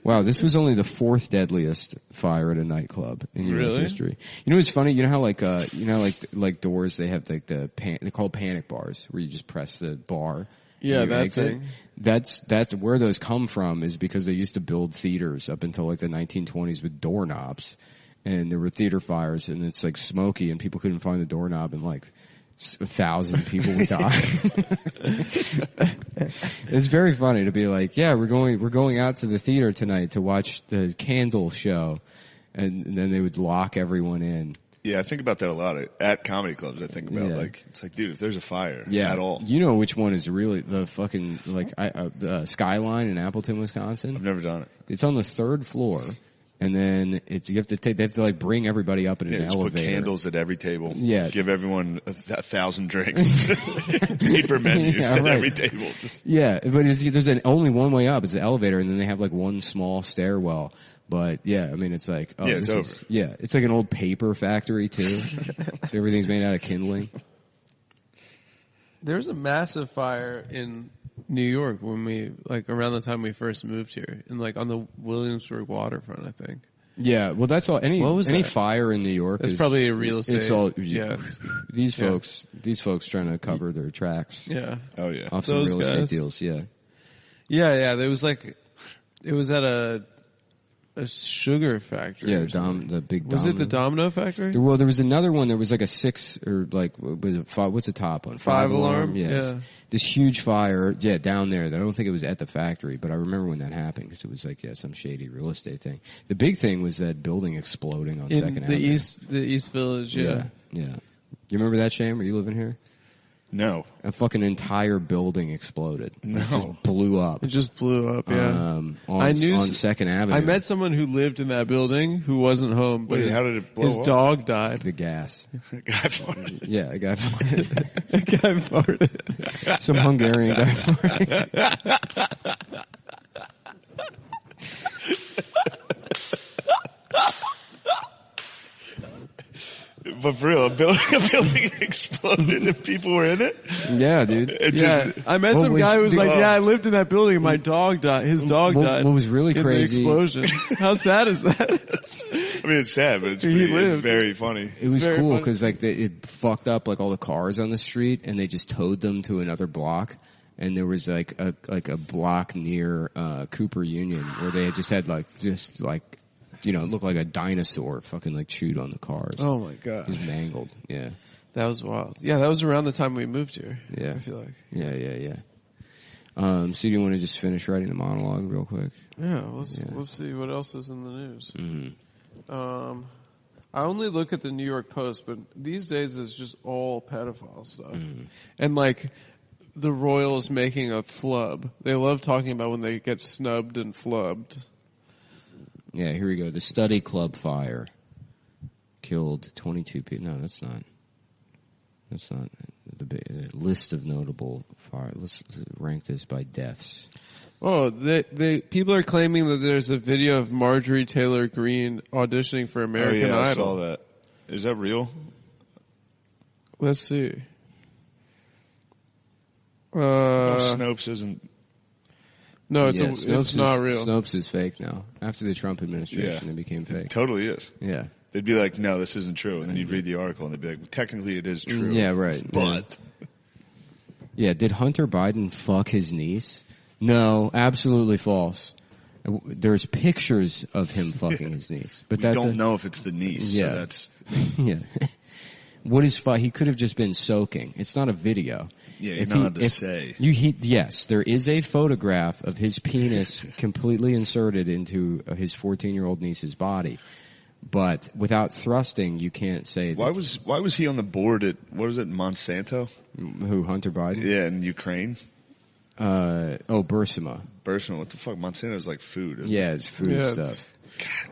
Wow, this was only the fourth deadliest fire at a nightclub in U.S. Really? history. You know what's funny? You know how like doors they have like they're called panic bars where you just press the bar. Yeah, and you that exit? thing. That's where those come from is because they used to build theaters up until like the 1920s with doorknobs, and there were theater fires, and it's like smoky, and people couldn't find the doorknob, and like 1,000 people would die. It's very funny to be like, yeah, we're going out to the theater tonight to watch the candle show, and then they would lock everyone in. Yeah, I think about that a lot at comedy clubs. I think about it's like, dude, if there's a fire at all. You know which one is really the fucking the Skyline in Appleton, Wisconsin? I've never done it. It's on the third floor, and then they have to like bring everybody up in an Yeah, just elevator. put candles at every table. Yeah. Give everyone 1,000 drinks. Paper menus Yeah, at right. every table. Just, Yeah, but there's only one way up. It's the elevator, and then they have like one small stairwell. But yeah, I mean, it's like, oh, Yeah, it's this over. Yeah, it's like an old paper factory too. Everything's made out of kindling. There was a massive fire in New York when we, like, around the time we first moved here, and like on the Williamsburg waterfront, I think. Yeah, well, that's all. Any What was that? fire in New York That's is probably a real estate. It's all Yeah. These Yeah. folks trying to cover their tracks Yeah. oh yeah. off some Those real estate guys. deals. Yeah. Yeah. There was like, it was at a sugar factory. Yeah, or something. the big Was it the domino. Domino factory? There was another one. There was like a 6 or like was it five, what's the top one? 5 alarm? Yeah. Yeah. This huge fire. Yeah, down there. I don't think it was at the factory, but I remember when that happened because it was like some shady real estate thing. The big thing was that building exploding on In Second the Avenue. East Village. Yeah. Yeah. You remember that, Shane? Were you living here? No. A fucking entire building exploded. No. It just blew up. It just blew up. Yeah. I knew on Second Avenue. I met someone who lived in that building who wasn't home, but Wait, how did it blow his up? dog died. the gas. Guy farted. Yeah, a guy A guy farted. some Hungarian guy farted. But for real, a building exploded and people were in it? Yeah, dude. I met some guy who was like, I lived in that building and my dog died. His dog died. What was really in crazy? The explosion. How sad is that? I mean, it's sad, but it's very funny. It was cool because like it fucked up like all the cars on the street and they just towed them to another block. And there was like a block near Cooper Union where they had just it looked like a dinosaur fucking like chewed on the cars. Oh my god. It was mangled. Yeah. That was wild. Yeah, that was around the time we moved here. Yeah. I feel like. Yeah. So do you want to just finish writing the monologue real quick? Yeah, let's see what else is in the news. Mm-hmm. I only look at the New York Post, but these days it's just all pedophile stuff. And like the Royals making a flub. They love talking about when they get snubbed and flubbed. Yeah, here we go. The Study Club fire killed 22 people. No, that's not the list of notable fire. Let's rank this by deaths. Oh, people are claiming that there's a video of Marjorie Taylor Greene auditioning for American Idol. I saw that. Is that real? Let's see. Snopes isn't. No, it's not real. Snopes is fake now. After the Trump administration, it became fake. It totally is. Yeah. They'd be like, no, this isn't true. And then you'd read the article and they'd be like, well, technically it is true. Yeah, right. But. Yeah, did Hunter Biden fuck his niece? No, absolutely false. There's pictures of him fucking his niece. But we don't know if it's the niece. Yeah. So that's. Yeah. What is he could have just been soaking. It's not a video. Yeah, you're not allowed to say. Yes, there is a photograph of his penis completely inserted into his 14-year-old niece's body. But without thrusting, you can't say that. Why was he on the board at, what was it, Monsanto? Who, Hunter Biden? Yeah, in Ukraine. Bursima. Bursima, what the fuck? Monsanto's like food, isn't it? Yeah, it's food stuff.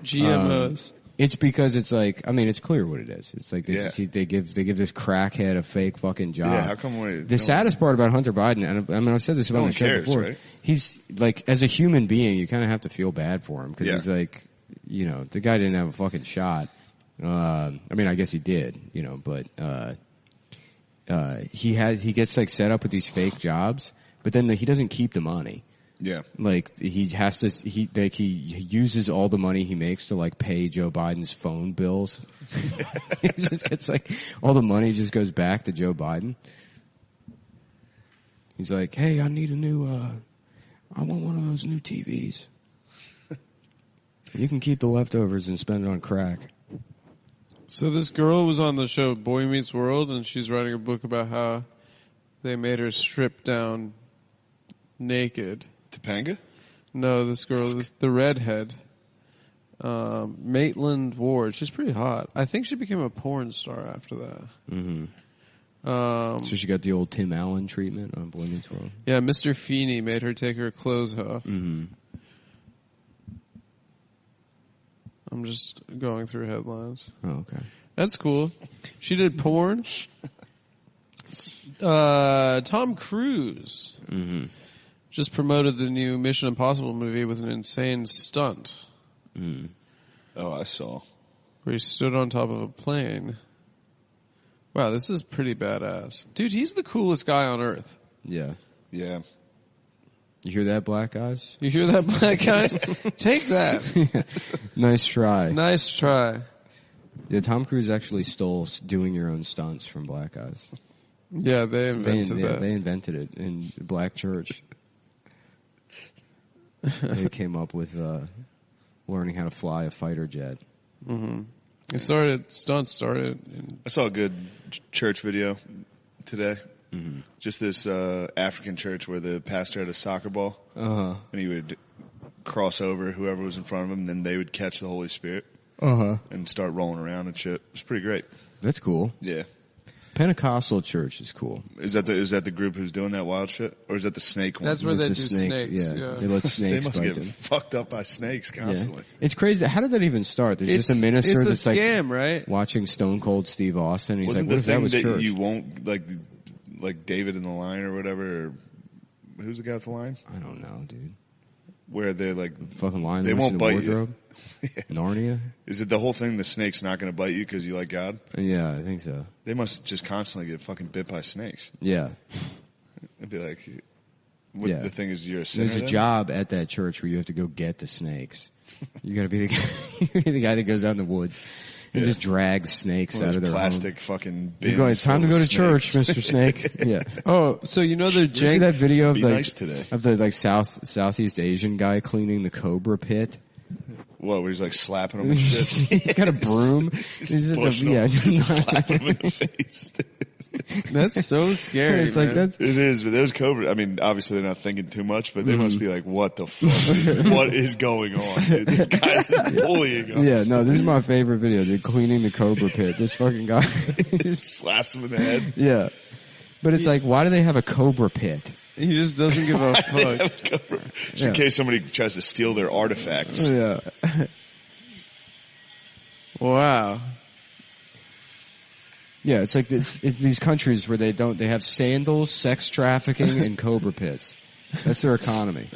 GMOs. It's because it's like, I mean, it's clear what it is. It's like they give this crackhead a fake fucking job. Yeah, how come the saddest part about Hunter Biden, and I mean, I've said this about the show before. Right? He's like, as a human being, you kind of have to feel bad for him because he's like, the guy didn't have a fucking shot. I mean, I guess he did, but he gets like set up with these fake jobs, but then he doesn't keep the money. Yeah. Like, he uses all the money he makes to like pay Joe Biden's phone bills. It just gets like, all the money just goes back to Joe Biden. He's like, hey, I need I want one of those new TVs. You can keep the leftovers and spend it on crack. So this girl was on the show Boy Meets World, and she's writing a book about how they made her strip down naked. Topanga? No, this girl, the redhead, Maitland Ward. She's pretty hot. I think she became a porn star after that. Mm-hmm. So she got the old Tim Allen treatment on Boy Meets World. Yeah, Mr. Feeney made her take her clothes off. Mm-hmm. I'm just going through headlines. Oh, okay. That's cool. She did porn. Tom Cruise. Mm-hmm. Just promoted the new Mission Impossible movie with an insane stunt. Mm. Oh, I saw. Where he stood on top of a plane. Wow, this is pretty badass. Dude, he's the coolest guy on earth. Yeah. Yeah. You hear that, black guys? You hear that, black guys? Take that. Nice try. Nice try. Yeah, Tom Cruise actually stole doing your own stunts from black guys. Yeah, they invented that. They invented it in black church. They came up with learning how to fly a fighter jet. Mm-hmm. Stunts started. I saw a good church video today. Mm-hmm. Just this African church where the pastor had a soccer ball. Uh-huh. And he would cross over whoever was in front of him, and then they would catch the Holy Spirit. Uh-huh. And start rolling around and shit. It was pretty great. That's cool. Yeah. Pentecostal church is cool. Is that the group who's doing that wild shit? Or is that the snake one? That's where they do snake, snakes. Yeah. They let snakes They must bite get them. fucked up by snakes constantly. Yeah. It's crazy. How did that even start? There's just a minister it's that's a scam, like right? watching Stone Cold Steve Austin. And he's Wasn't like, what the if that thing was that church? you won't, like David in the Line or whatever, or who's the guy with the line? I don't know, dude. where they're like fucking lying. They won't in the bite wardrobe. you. Narnia. Is it the whole thing? The snake's not going to bite you because you like God? Yeah, I think so. They must just constantly get fucking bit by snakes. Yeah. It'd be like, the thing is, you're a sinner. There's a job at that church where you have to go get the snakes. You got to be the guy, the guy that goes out in the woods and just drags snakes out of their plastic home. fucking. You're going, it's time to go to church, Mr. Snake. Yeah. Oh, so you know the Did you see that video of the like Southeast Asian guy cleaning the cobra pit? What? Where he's like slapping him with shit? He's got a broom. He's slapping him in the face. That's so scary. It's like it is, but those cobras. I mean, obviously they're not thinking too much, but they must be like, "What the fuck? What is going on? Dude? This guy is bullying us." Yeah, no, this is my favorite video. They're cleaning the cobra pit. This fucking guy slaps him in the head. Yeah, but it's like, why do they have a cobra pit? He just doesn't give a fuck. Just in case somebody tries to steal their artifacts. Yeah. Wow. Yeah, it's like it's these countries where they have sandals, sex trafficking, and cobra pits. That's their economy.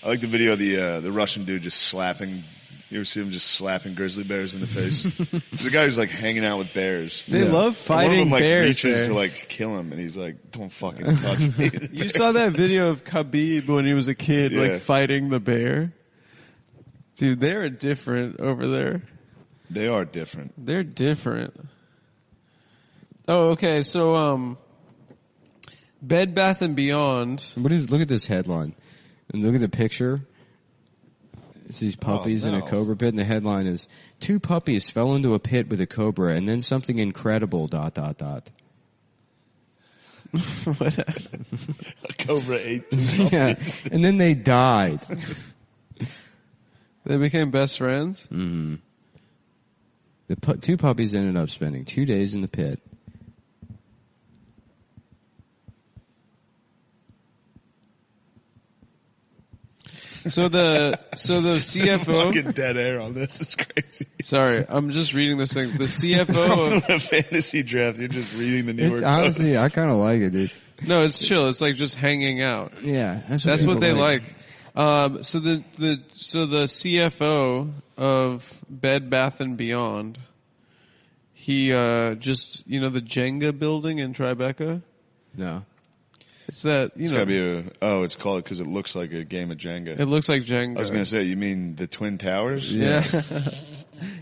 I like the video of the Russian dude just slapping. You ever see him just slapping grizzly bears in the face? The guy who's like hanging out with bears. They love fighting one of them, like, bears. reaches there. to like kill him, and he's like, "Don't fucking touch me." You saw that video of Khabib when he was a kid, like fighting the bear. Dude, they're different over there. They are different. They're different. Oh, okay. So, Bed Bath & Beyond. Look at this headline. And look at the picture. It's these puppies in a cobra pit, and the headline is, 2 puppies fell into a pit with a cobra, and then something incredible, ... A cobra ate the puppies. Yeah, and then they died. They became best friends? Mm-hmm. The 2 puppies ended up spending 2 days in the pit. So the CFO. Fucking dead air on this is crazy. Sorry, I'm just reading this thing. The CFO of a fantasy draft. You're just reading the New York Post. Honestly, I kind of like it, dude. No, it's chill. It's like just hanging out. Yeah, that's what they like. So the CFO of Bed Bath & Beyond, he just, you know, the Jenga building in Tribeca? No. It's that, It's gotta be it's called because it looks like a game of Jenga. It looks like Jenga. I was gonna say, you mean the Twin Towers? Yeah.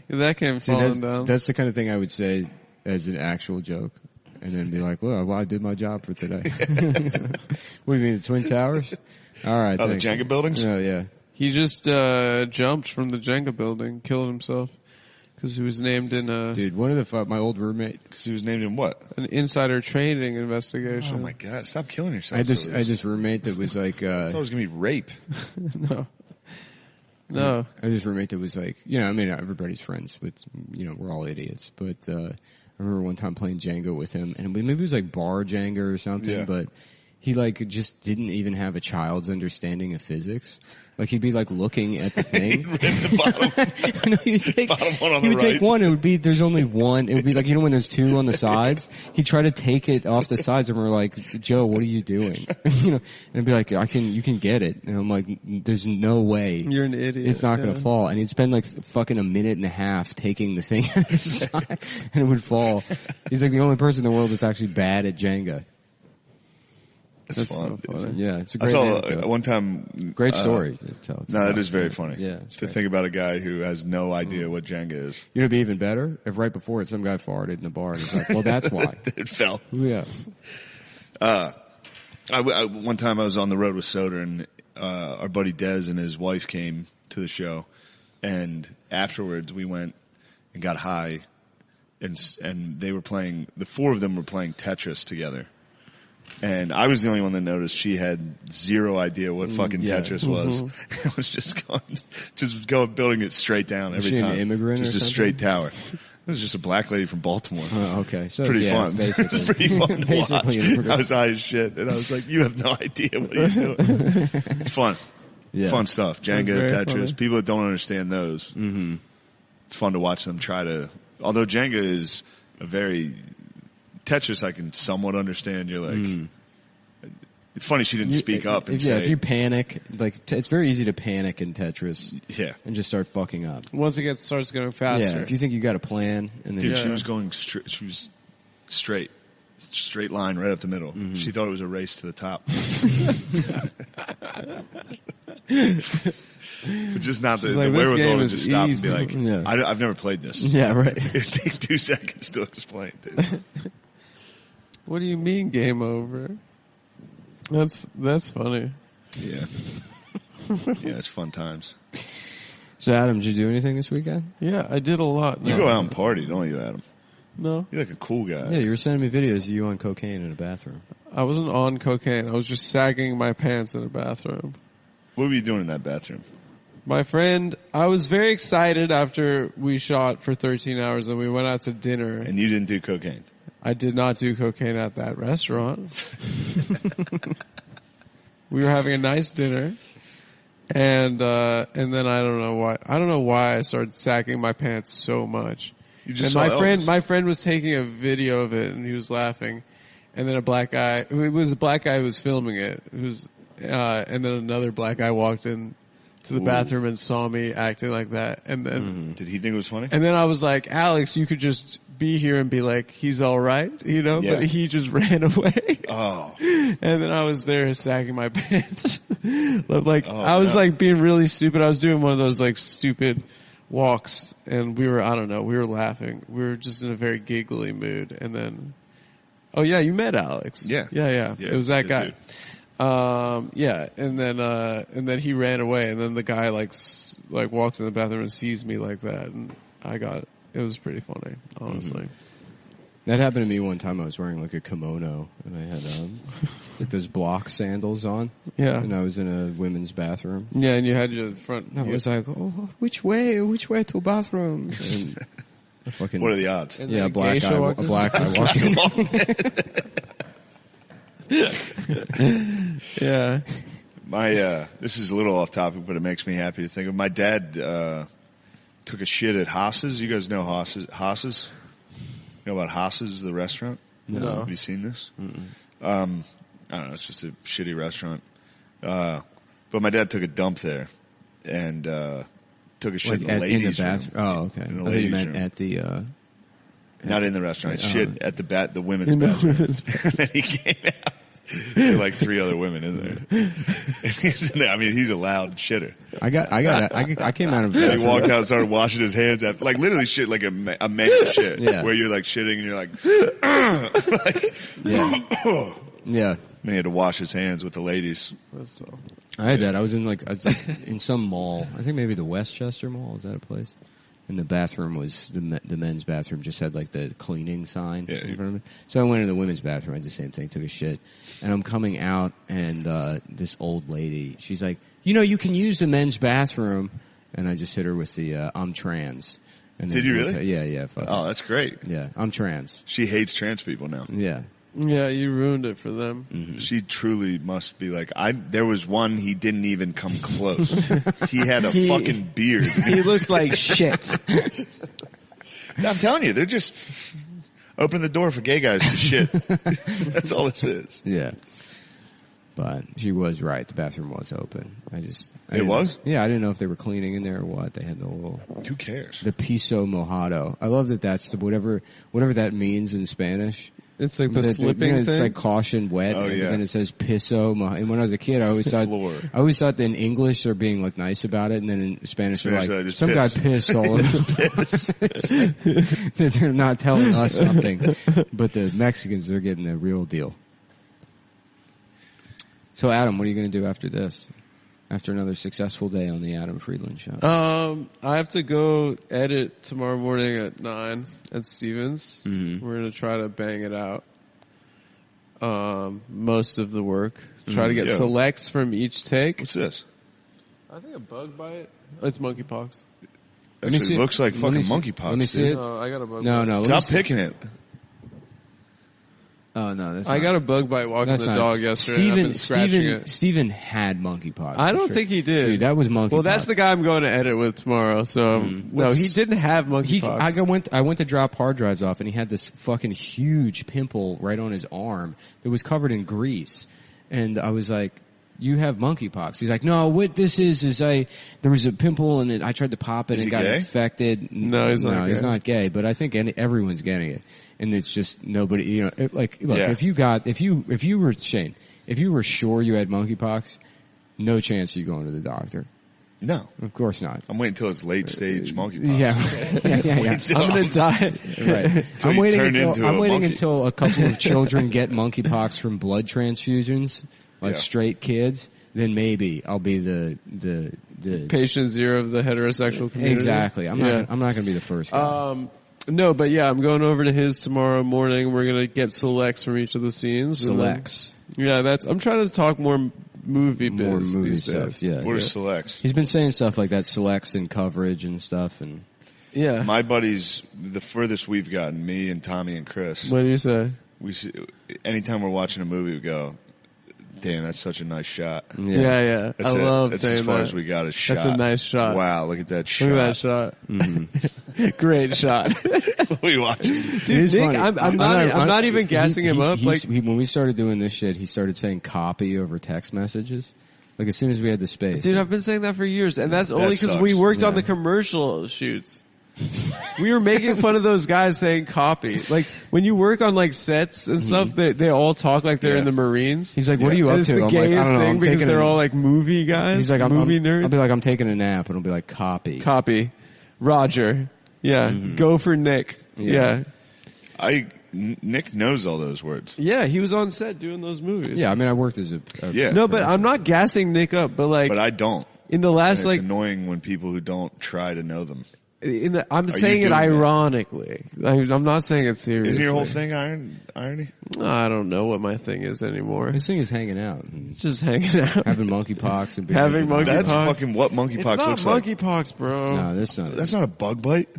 That came falling down. That's the kind of thing I would say as an actual joke. And then be like, well, I did my job for today. What do you mean, the Twin Towers? All right. Oh, thanks. The Jenga buildings? Oh, yeah. He just jumped from the Jenga building, killed himself. Because he was named in Dude, one of my old roommate. Because he was named in what? An insider trading investigation. Oh my god, stop killing yourself. I just roommate that was like, I thought it was gonna be rape. No. I just roommate that was like, you know, I mean, everybody's friends with, you know, we're all idiots. But, I remember one time playing Jenga with him, and maybe it was like bar Jenga or something, but he like just didn't even have a child's understanding of physics. Like he'd be like looking at the thing. The bottom, no, he would take, bottom one on he the would right. take one. It would be there's only one. It would be like, you know, when there's 2 on the sides. He'd try to take it off the sides, and we're like, Joe, what are you doing? You know, and I'd be like, you can get it. And I'm like, there's no way. You're an idiot. It's not gonna fall. And he'd spend like fucking a minute and a half taking the thing out of the side, and it would fall. He's like the only person in the world that's actually bad at Jenga. That's fun. So funny. Yeah, it's a I great saw one time. Great story. No, it is very funny. Yeah, to think about a guy who has no idea what Jenga is. You know, it'd be even better if right before it, some guy farted in the bar, and he's like, "Well, that's why it fell." Yeah. One time I was on the road with Soder, and our buddy Dez and his wife came to the show, and afterwards we went and got high, and they were playing. The 4 of them were playing Tetris together. And I was the only one that noticed she had zero idea what fucking Tetris was. It was just going, building it straight down every time. Was she an immigrant or just something? a straight tower. It was just a black lady from Baltimore. Oh, okay. So pretty fun. Basically. It was pretty fun to Basically watch. I was high as shit, and I was like, "You have no idea what you're doing." It's fun. Yeah. Fun stuff. Jenga, Tetris. Funny. People that don't understand those. Mm-hmm. It's fun to watch them try to. Although Jenga is a very Tetris, I can somewhat understand. You're like, It's funny she didn't speak up and say. If you panic, like it's very easy to panic in Tetris. Yeah. And just start fucking up. Once it starts going faster. Yeah. If you think you got a plan, and then Dude, she was going straight. She was straight line right up the middle. Mm-hmm. She thought it was a race to the top. But just not the wherewithal to just stop and be like, I've never played this. Yeah, right. It'd take 2 seconds to explain, dude. What do you mean game over? That's funny. Yeah. Yeah, it's fun times. So, Adam, did you do anything this weekend? Yeah, I did a lot. You go out and party, don't you, Adam? No. You're like a cool guy. Yeah, you were sending me videos of you on cocaine in a bathroom. I wasn't on cocaine. I was just sagging my pants in a bathroom. What were you doing in that bathroom? My friend, I was very excited after we shot for 13 hours and we went out to dinner. And you didn't do cocaine? I did not do cocaine at that restaurant. We were having a nice dinner. And then I don't know why I started sagging my pants so much. You just and my friend was taking a video of it and he was laughing. And then it was a black guy who was filming it, and then another black guy walked in to the bathroom and saw me acting like that. And then, did he think it was funny? And then I was like, Alex, you could just be here and be like, he's all right, you know, Yeah. but he just ran away. Oh. And then I was there sagging my pants. I was like being really stupid. I was doing one of those like stupid walks and we were laughing. We were just in a very giggly mood. And then, oh yeah, you met Alex. Yeah. Yeah. It was that guy. Dude. Yeah, and then he ran away, and then the guy like walks in the bathroom and sees me like that, and it was pretty funny, honestly. That happened to me one time. I was wearing like a kimono, and I had like those block sandals on. Yeah. And I was in a women's bathroom. Yeah, and you had your front. And I was like, "Oh, which way to bathroom?" And what are the odds? And yeah, a black guy walked in. Yeah. This is a little off topic, but it makes me happy to think of. My dad took a shit at Haas's. You guys know Haas's? You know about Haas's, the restaurant? No. Have you seen this? I don't know. It's just a shitty restaurant. But my dad took a dump there and took a shit in the ladies' room. Oh, okay. In the I thought you ladies' meant room. at the. Not in the restaurant. Shit at the women's bathroom. And then he came out. There were like 3 other women in there. And he was in there. I mean, he's a loud shitter. I came out of. And he walked out and started washing his hands after, like literally shit, like a man shit. Yeah. Where you're like shitting and you're like, Yeah. Yeah. And he had to wash his hands with the ladies. I had that. I was in in some mall. I think maybe the Westchester Mall. Is that a place? And the bathroom was the men's bathroom. Just had like the cleaning sign in front of it. So I went in the women's bathroom. I did the same thing. Took a shit, and I'm coming out, and this old lady, she's like, you can use the men's bathroom, and I just hit her with the I'm trans. And Did you really? Yeah. Oh, that's great. Yeah, I'm trans. She hates trans people now. Yeah. Yeah, you ruined it for them. Mm-hmm. She truly must be like, there was one, he didn't even come close. He had a fucking beard. He looks like shit. I'm telling you, they're just open the door for gay guys to shit. That's all this is. Yeah. But she was right. The bathroom was open. It was? Yeah, I didn't know if they were cleaning in there or what. They had the little. Who cares? The piso mojado. I love that that's whatever that means in Spanish. It's like the slipping thing. It's like caution wet. Oh, yeah. And then it says piso. And when I was a kid, I always thought that in English they're being like nice about it, and then in Spanish they're like, some guy pissed all over. That they're not telling us something, but the Mexicans, they're getting the real deal. So, Adam, what are you going to do after this? After another successful day on the Adam Friedland Show? I have to go edit tomorrow morning at 9 at Stevens. Mm-hmm. We're going to try to bang it out. Most of the work. Try to get selects from each take. What's this? I think a bug bite. It's monkeypox. Actually, it looks like fucking monkeypox. Let me see it. No, I got a bug No, bite. no. Stop picking it. Oh no, that's I got a bug bite walking the dog yesterday. I've been scratching it. Steven had monkeypox. I don't think he did. Dude, that was monkeypox. Well, that's the guy I'm going to edit with tomorrow. So no, he didn't have monkeypox. I went to drop hard drives off, and he had this fucking huge pimple right on his arm that was covered in grease. And I was like, you have monkeypox. He's like, no, what this is there was a pimple and I tried to pop it and it got infected. No, he's not gay, but I think everyone's getting it. And it's just nobody, you know, look, if you were Shane, if you were sure you had monkeypox, no chance you going to the doctor. No. Of course not. I'm waiting until it's late stage monkeypox. Yeah. I'm going to die. Right. I'm waiting until a couple of children get monkeypox from blood transfusions, like straight kids. Then maybe I'll be the patient zero of the heterosexual community. Exactly. I'm not going to be the first guy. No, but yeah, I'm going over to his tomorrow morning. We're going to get selects from each of the scenes. Selects. Yeah, I'm trying to talk more movie biz. More movie these stuff, days. yeah. What are selects? He's been saying stuff like that, selects and coverage and stuff, and yeah. My buddies, the furthest we've gotten, me and Tommy and Chris. What do you say? Anytime we're watching a movie, we go, damn, that's such a nice shot. Yeah. That's love that's saying as far that. as we got a shot. That's a nice shot. Wow, look at that shot. Look at that shot. Mm-hmm. Great shot. What are we watching? Dude, Nick, I'm not even gassing him up. When we started doing this shit, he started saying copy over text messages. Like as soon as we had the space. Dude, I've been saying that for years, and that's only because we worked on the commercial shoots. We were making fun of those guys saying copy. Like, when you work on, like, sets and stuff, they all talk like they're in the Marines. He's like, what are you up to? It's the gayest thing because they're all, like, movie guys. He's like, movie nerds. I'll be like, I'm taking a nap, and I'll be like, copy. Copy. Roger. Yeah. Go for Nick. Yeah. Nick knows all those words. Yeah, he was on set doing those movies. Yeah, I mean, I worked as a No, but I'm not gassing Nick up, but like... But I don't. In the last, and it's annoying when people who don't try to know them. I'm saying it ironically. I'm not saying it seriously. Isn't your whole thing irony? I don't know what my thing is anymore. His thing is hanging out. Just hanging out. Having monkeypox. And having monkeypox. That's fucking what monkeypox looks like. It's not monkeypox, bro. No, that's not a bug bite.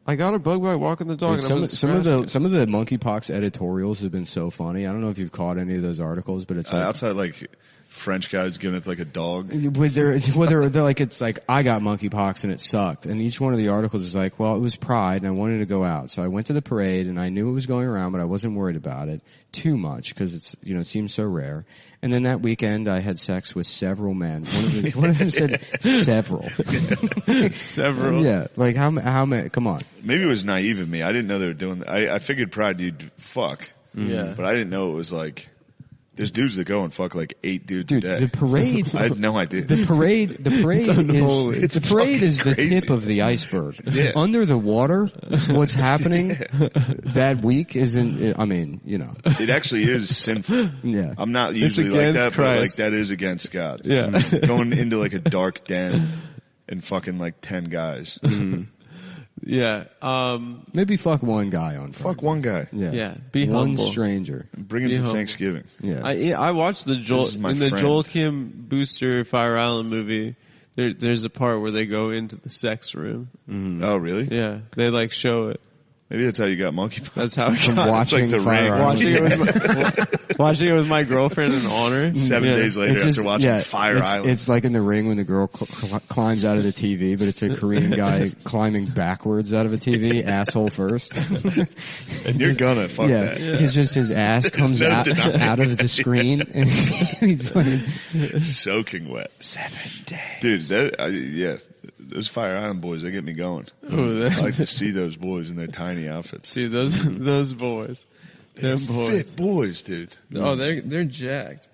I got a bug bite walking the dog. Dude, some of the monkeypox editorials have been so funny. I don't know if you've caught any of those articles, but it's like, outside like French guys giving it like a dog. They're like, it's like, I got monkeypox and it sucked. And each one of the articles is like, well, it was Pride and I wanted to go out. So I went to the parade and I knew it was going around, but I wasn't worried about it too much because it's, you know, it seems so rare. And then that weekend I had sex with several men. One of them said several. Several. Yeah. Like how many, come on. Maybe it was naive of me. I didn't know they were doing that. I figured Pride you'd fuck. Yeah. But I didn't know it was like, there's dudes that go and fuck like 8 dudes a day. The parade. I had no idea. The parade is the tip of the iceberg. Yeah. Under the water, what's happening that week isn't, I mean, you know. It actually is sinful. Yeah. I'm not usually like that, Christ. but like that is against God. Yeah. Going into like a dark den and fucking like 10 guys. Yeah. Maybe fuck one guy on Friday. Fuck one guy. Yeah. Yeah. Be one humble. stranger. Bring him Be to humble. Thanksgiving. Yeah. I watched the friend. Joel Kim Booster Fire Island movie. There's a part where they go into the sex room. Mm-hmm. Oh, really? Yeah. They like show it. Maybe that's how you got monkeypox. That's how it got. Watching It's like the Fire ring. Island. Watching it with my girlfriend in honor. 7 days later It's after watching it's, Island. It's like in The Ring when the girl climbs out of the TV, but it's a Korean guy climbing backwards out of a TV, asshole first. And you're gonna fuck that. It's just his ass comes no out denying of the screen, and he's fucking Soaking wet. 7 days. Dude, those Fire Island boys, they get me going. Ooh, I like to see those boys in their tiny outfits. See those boys. Them boys. Fit boys, dude. Oh, they're jacked.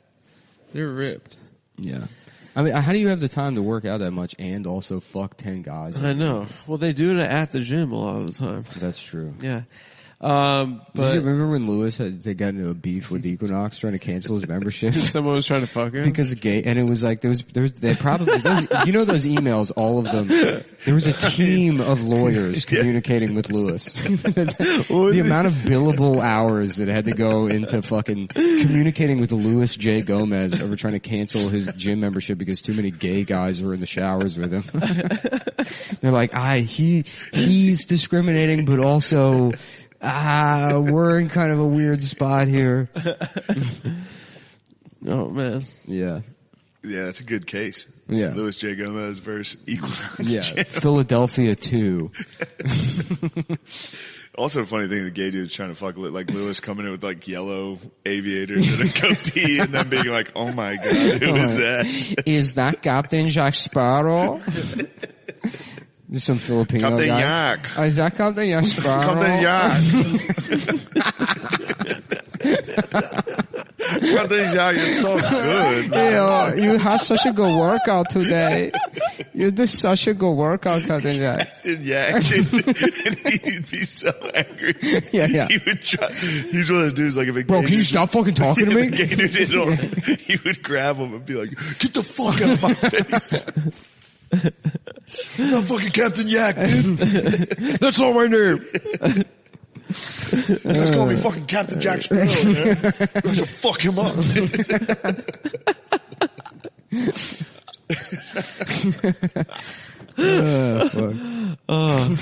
They're ripped. Yeah. I mean, how do you have the time to work out that much and also fuck 10 guys? I know. Well, they do it at the gym a lot of the time. That's true. Yeah. Did you remember when Lewis they got into a beef with Equinox trying to cancel his membership? Someone was trying to fuck him? Because of gay, and it was like, they probably, you know those emails, all of them, there was a team of lawyers communicating with Lewis. The amount of billable hours that had to go into fucking communicating with Louis J. Gomez over trying to cancel his gym membership because too many gay guys were in the showers with him. They're like, he's discriminating, but also, we're in kind of a weird spot here. Oh man. Yeah. Yeah, that's a good case. Yeah. Louis J. Gomez versus Equinox. Yeah, Jam. Philadelphia 2. Also, a funny thing, the gay dude's trying to fuck like Lewis coming in with like yellow aviators and a goatee, and then being like, "Oh my god, who is that? Is that Captain Jack Sparrow?" There's some Filipino Captain guy. Yak. Is that Captain Jack Sparrow? Captain Yak. Captain Yak, you're so good. Man. You had such a good workout today. You did such a good workout, Captain Jack. Captain Yak, and he'd be so angry. Yeah. He would try. He's one of those dudes like if a Bro, gay can you dude- stop fucking talking to me? If a gay dude did he would grab him and be like, "Get the fuck out of my face." You're not fucking Captain Yak, dude. That's not my name. You guys call me fucking Captain Jack Sparrow, man. I should fuck him up. God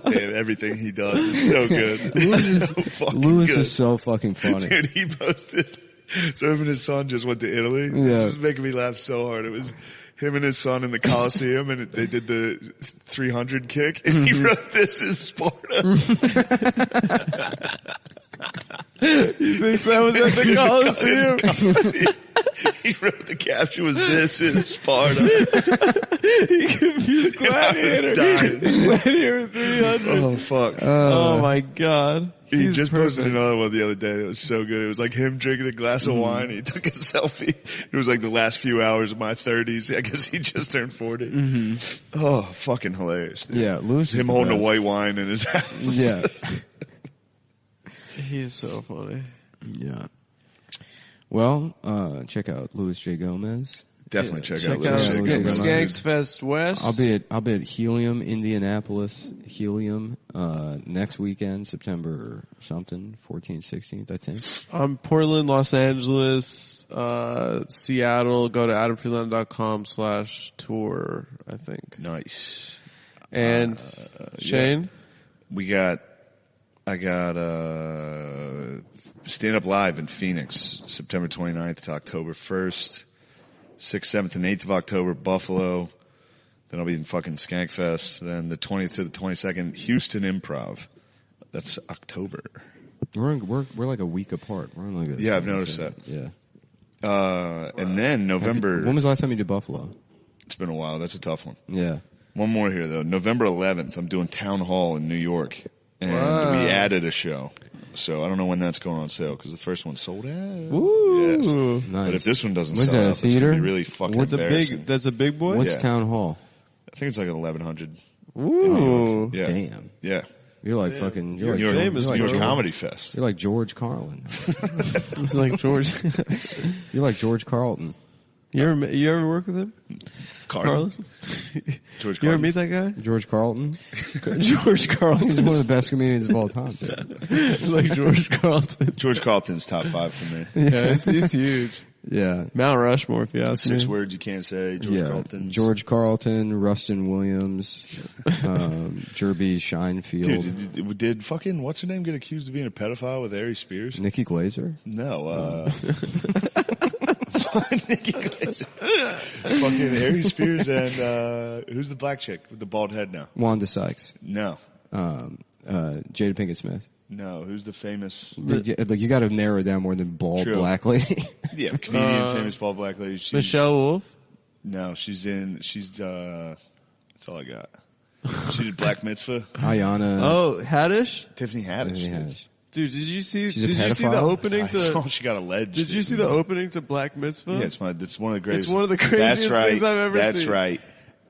damn, everything he does is so good. Lewis is so fucking funny. Dude, he posted. So him and his son just went to Italy. Yeah. It was making me laugh so hard. It was him and his son in the Coliseum, and they did the 300 kick, and he wrote, "This is Sparta." You think that was at the Coliseum? He wrote the caption was, "This is Sparta." He confused Gladiator. Gladiator 300. Oh fuck. Oh my god. He He's just perfect. posted another one the other day that was so good. It was like him drinking a glass of wine. He took a selfie. It was like the last few hours of my 30s. I guess he just turned 40. Oh, fucking hilarious. Dude. Yeah, Lewis is Him the holding a best. white wine in his house. Yeah. He's so funny. Yeah. Well, check out Louis J. Gomez. Definitely check Check out out Louis J. Gomez. Skanks Fest West. I'll be at Helium, Indianapolis. Helium, next weekend, September something, 14th, 16th, I think. Portland, Los Angeles, Seattle. Go to adamfriedland.com/tour, I think. Nice. And Shane? I got Stand Up Live in Phoenix, September 29th to October 1st. 6th, 7th, and 8th of October, Buffalo. Then I'll be in fucking Skankfest. Then the 20th to the 22nd, Houston Improv. That's October. We're like a week apart. We're on like a Yeah, I've noticed that. Yeah. And then November. When was the last time you did Buffalo? It's been a while. That's a tough one. Yeah. One more here though. November 11th, I'm doing Town Hall in New York. And we added a show. So I don't know when that's going on sale because the first one sold out. Ooh. Yes. Nice. But if this one doesn't What's sell that, a out, it's going theater? to be really fucking What's a embarrassing. big, that's a big boy? What's Yeah. Town Hall? I think it's like 1,100. Ooh. Yeah. Damn. Yeah. You're like fucking. You're New York, famous, New York bro. Comedy Fest. You're like George Carlin. It's like George. You're like George Carlton. You ever work with him? Carlin. You George ever Carlin. meet that guy? George Carlton. George Carlton. He's one of the best comedians of all time. Like George Carlton. George Carlton's top 5 for me. Yeah, he's huge. Yeah. Mount Rushmore, if you ask me. 6 words you can't say. George Carlton. George Carlton, Rustin Williams, Jerby Scheinfeld, Dude, did fucking what's her name get accused of being a pedophile with Ari Spears? Nikki Glazer. No, Nikki Glaser. Fucking Ari Spears and who's the black chick with the bald head now? Wanda Sykes, No, Jada Pinkett Smith. no. Who's the famous? Like you got to narrow it down more than bald True. black lady. Yeah, comedian, famous bald black lady. She's, Michelle Wolf. No, she's that's all I got. She did Black Mitzvah. Ayana. Oh, Haddish? Tiffany Haddish. Tiffany dude. Haddish. Dude, did you see? She's a Did you see the pedophile? opening I saw to? she got alleged. Did you see the opening to Black Mitzvah? Yeah, it's one of the greatest. It's one of the craziest That's right. things I've ever That's seen. right.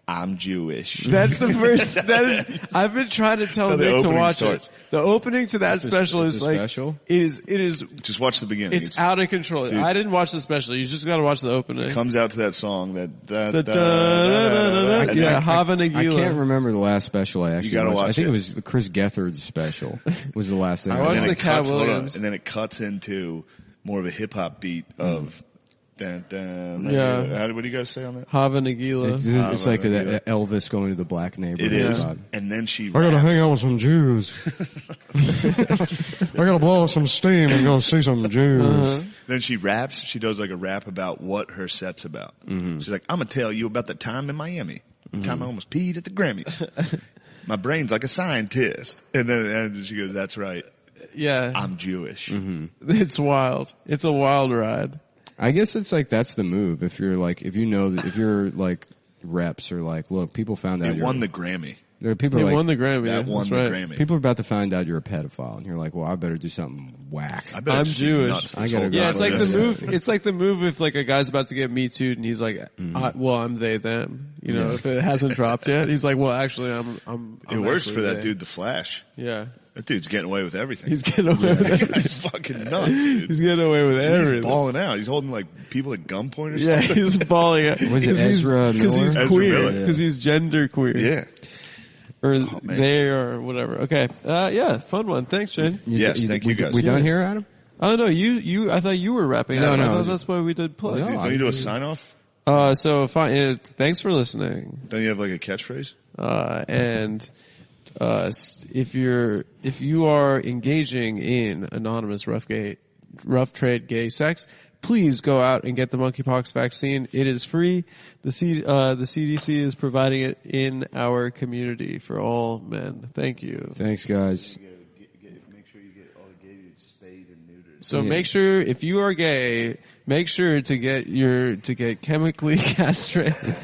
I'm Jewish. That's the first. That is. I've been trying to tell That's how the Nick to opening watch starts. it. The opening to that special it's is a like special? it is. Just watch the beginning. It's out of control. Dude. I didn't watch the special. You just got to watch the opening. Comes out to that song that Yeah, Hava I Nagila. can't remember the last special I actually gotta watched. I watch think it. it was the Chris Gethard special was the last thing. I I watched watched. the Cat Williams. and then it cuts into more of a hip hop beat of Dun, dun. Yeah. What do you guys say on that? Hava Nagila. It's like the Elvis going to the black neighborhood. It is. spot. And then she I gotta raps. hang out with some Jews. I gotta blow some steam and go see some Jews. Then she raps. She does like a rap about what her set's about. She's like, I'm gonna tell you about the time in Miami. The time I almost peed at the Grammys. My brain's like a scientist. And then it ends and she goes, that's right. Yeah. I'm Jewish. It's wild. It's a wild ride. I guess it's like that's the move. If you're like, if you know, if you're like reps or like, look, people found out It won the Grammy. there are people He are like, won the Grammy. That yeah, won that's the right. Grammy. people are about to find out you're a pedophile, and you're like, well, I better do something whack. I bet I'm it's Jewish. nuts I this gotta whole go. Yeah, it's time. like the move. It's like the move if like a guy's about to get Me Too'd and he's like, well, I'm they them. You know, if it hasn't dropped yet, he's like, well, actually, I'm It works actually for that they. dude, The Flash. Yeah, That dude's getting away with everything. he's getting away with it. He's fucking nuts, dude. He's getting away with He's everything. balling out. He's holding like people at gunpoint or Yeah, something. he's balling out. Was it Ezra Because he's Miller? Ezra queer. Miller. Because he's gender queer. Yeah. Or man. they or whatever. Okay. Yeah, fun one. Thanks, Shane. Yes, thank you guys. We Yeah. done here, Adam? Oh no, you. I thought you were wrapping No, up. no, I thought just- that's why we did plug. No. Don't you do a sign off? So fine. Thanks for listening. Don't you have like a catchphrase? And if you are engaging in anonymous rough trade gay sex, please go out and get the monkeypox vaccine. It is free. The CDC is providing it in our community for all men. Thank you. Thanks, guys. Make sure you get all the gay dudes spayed and neutered. So Yeah. make sure if you are gay, make sure to get chemically castrated.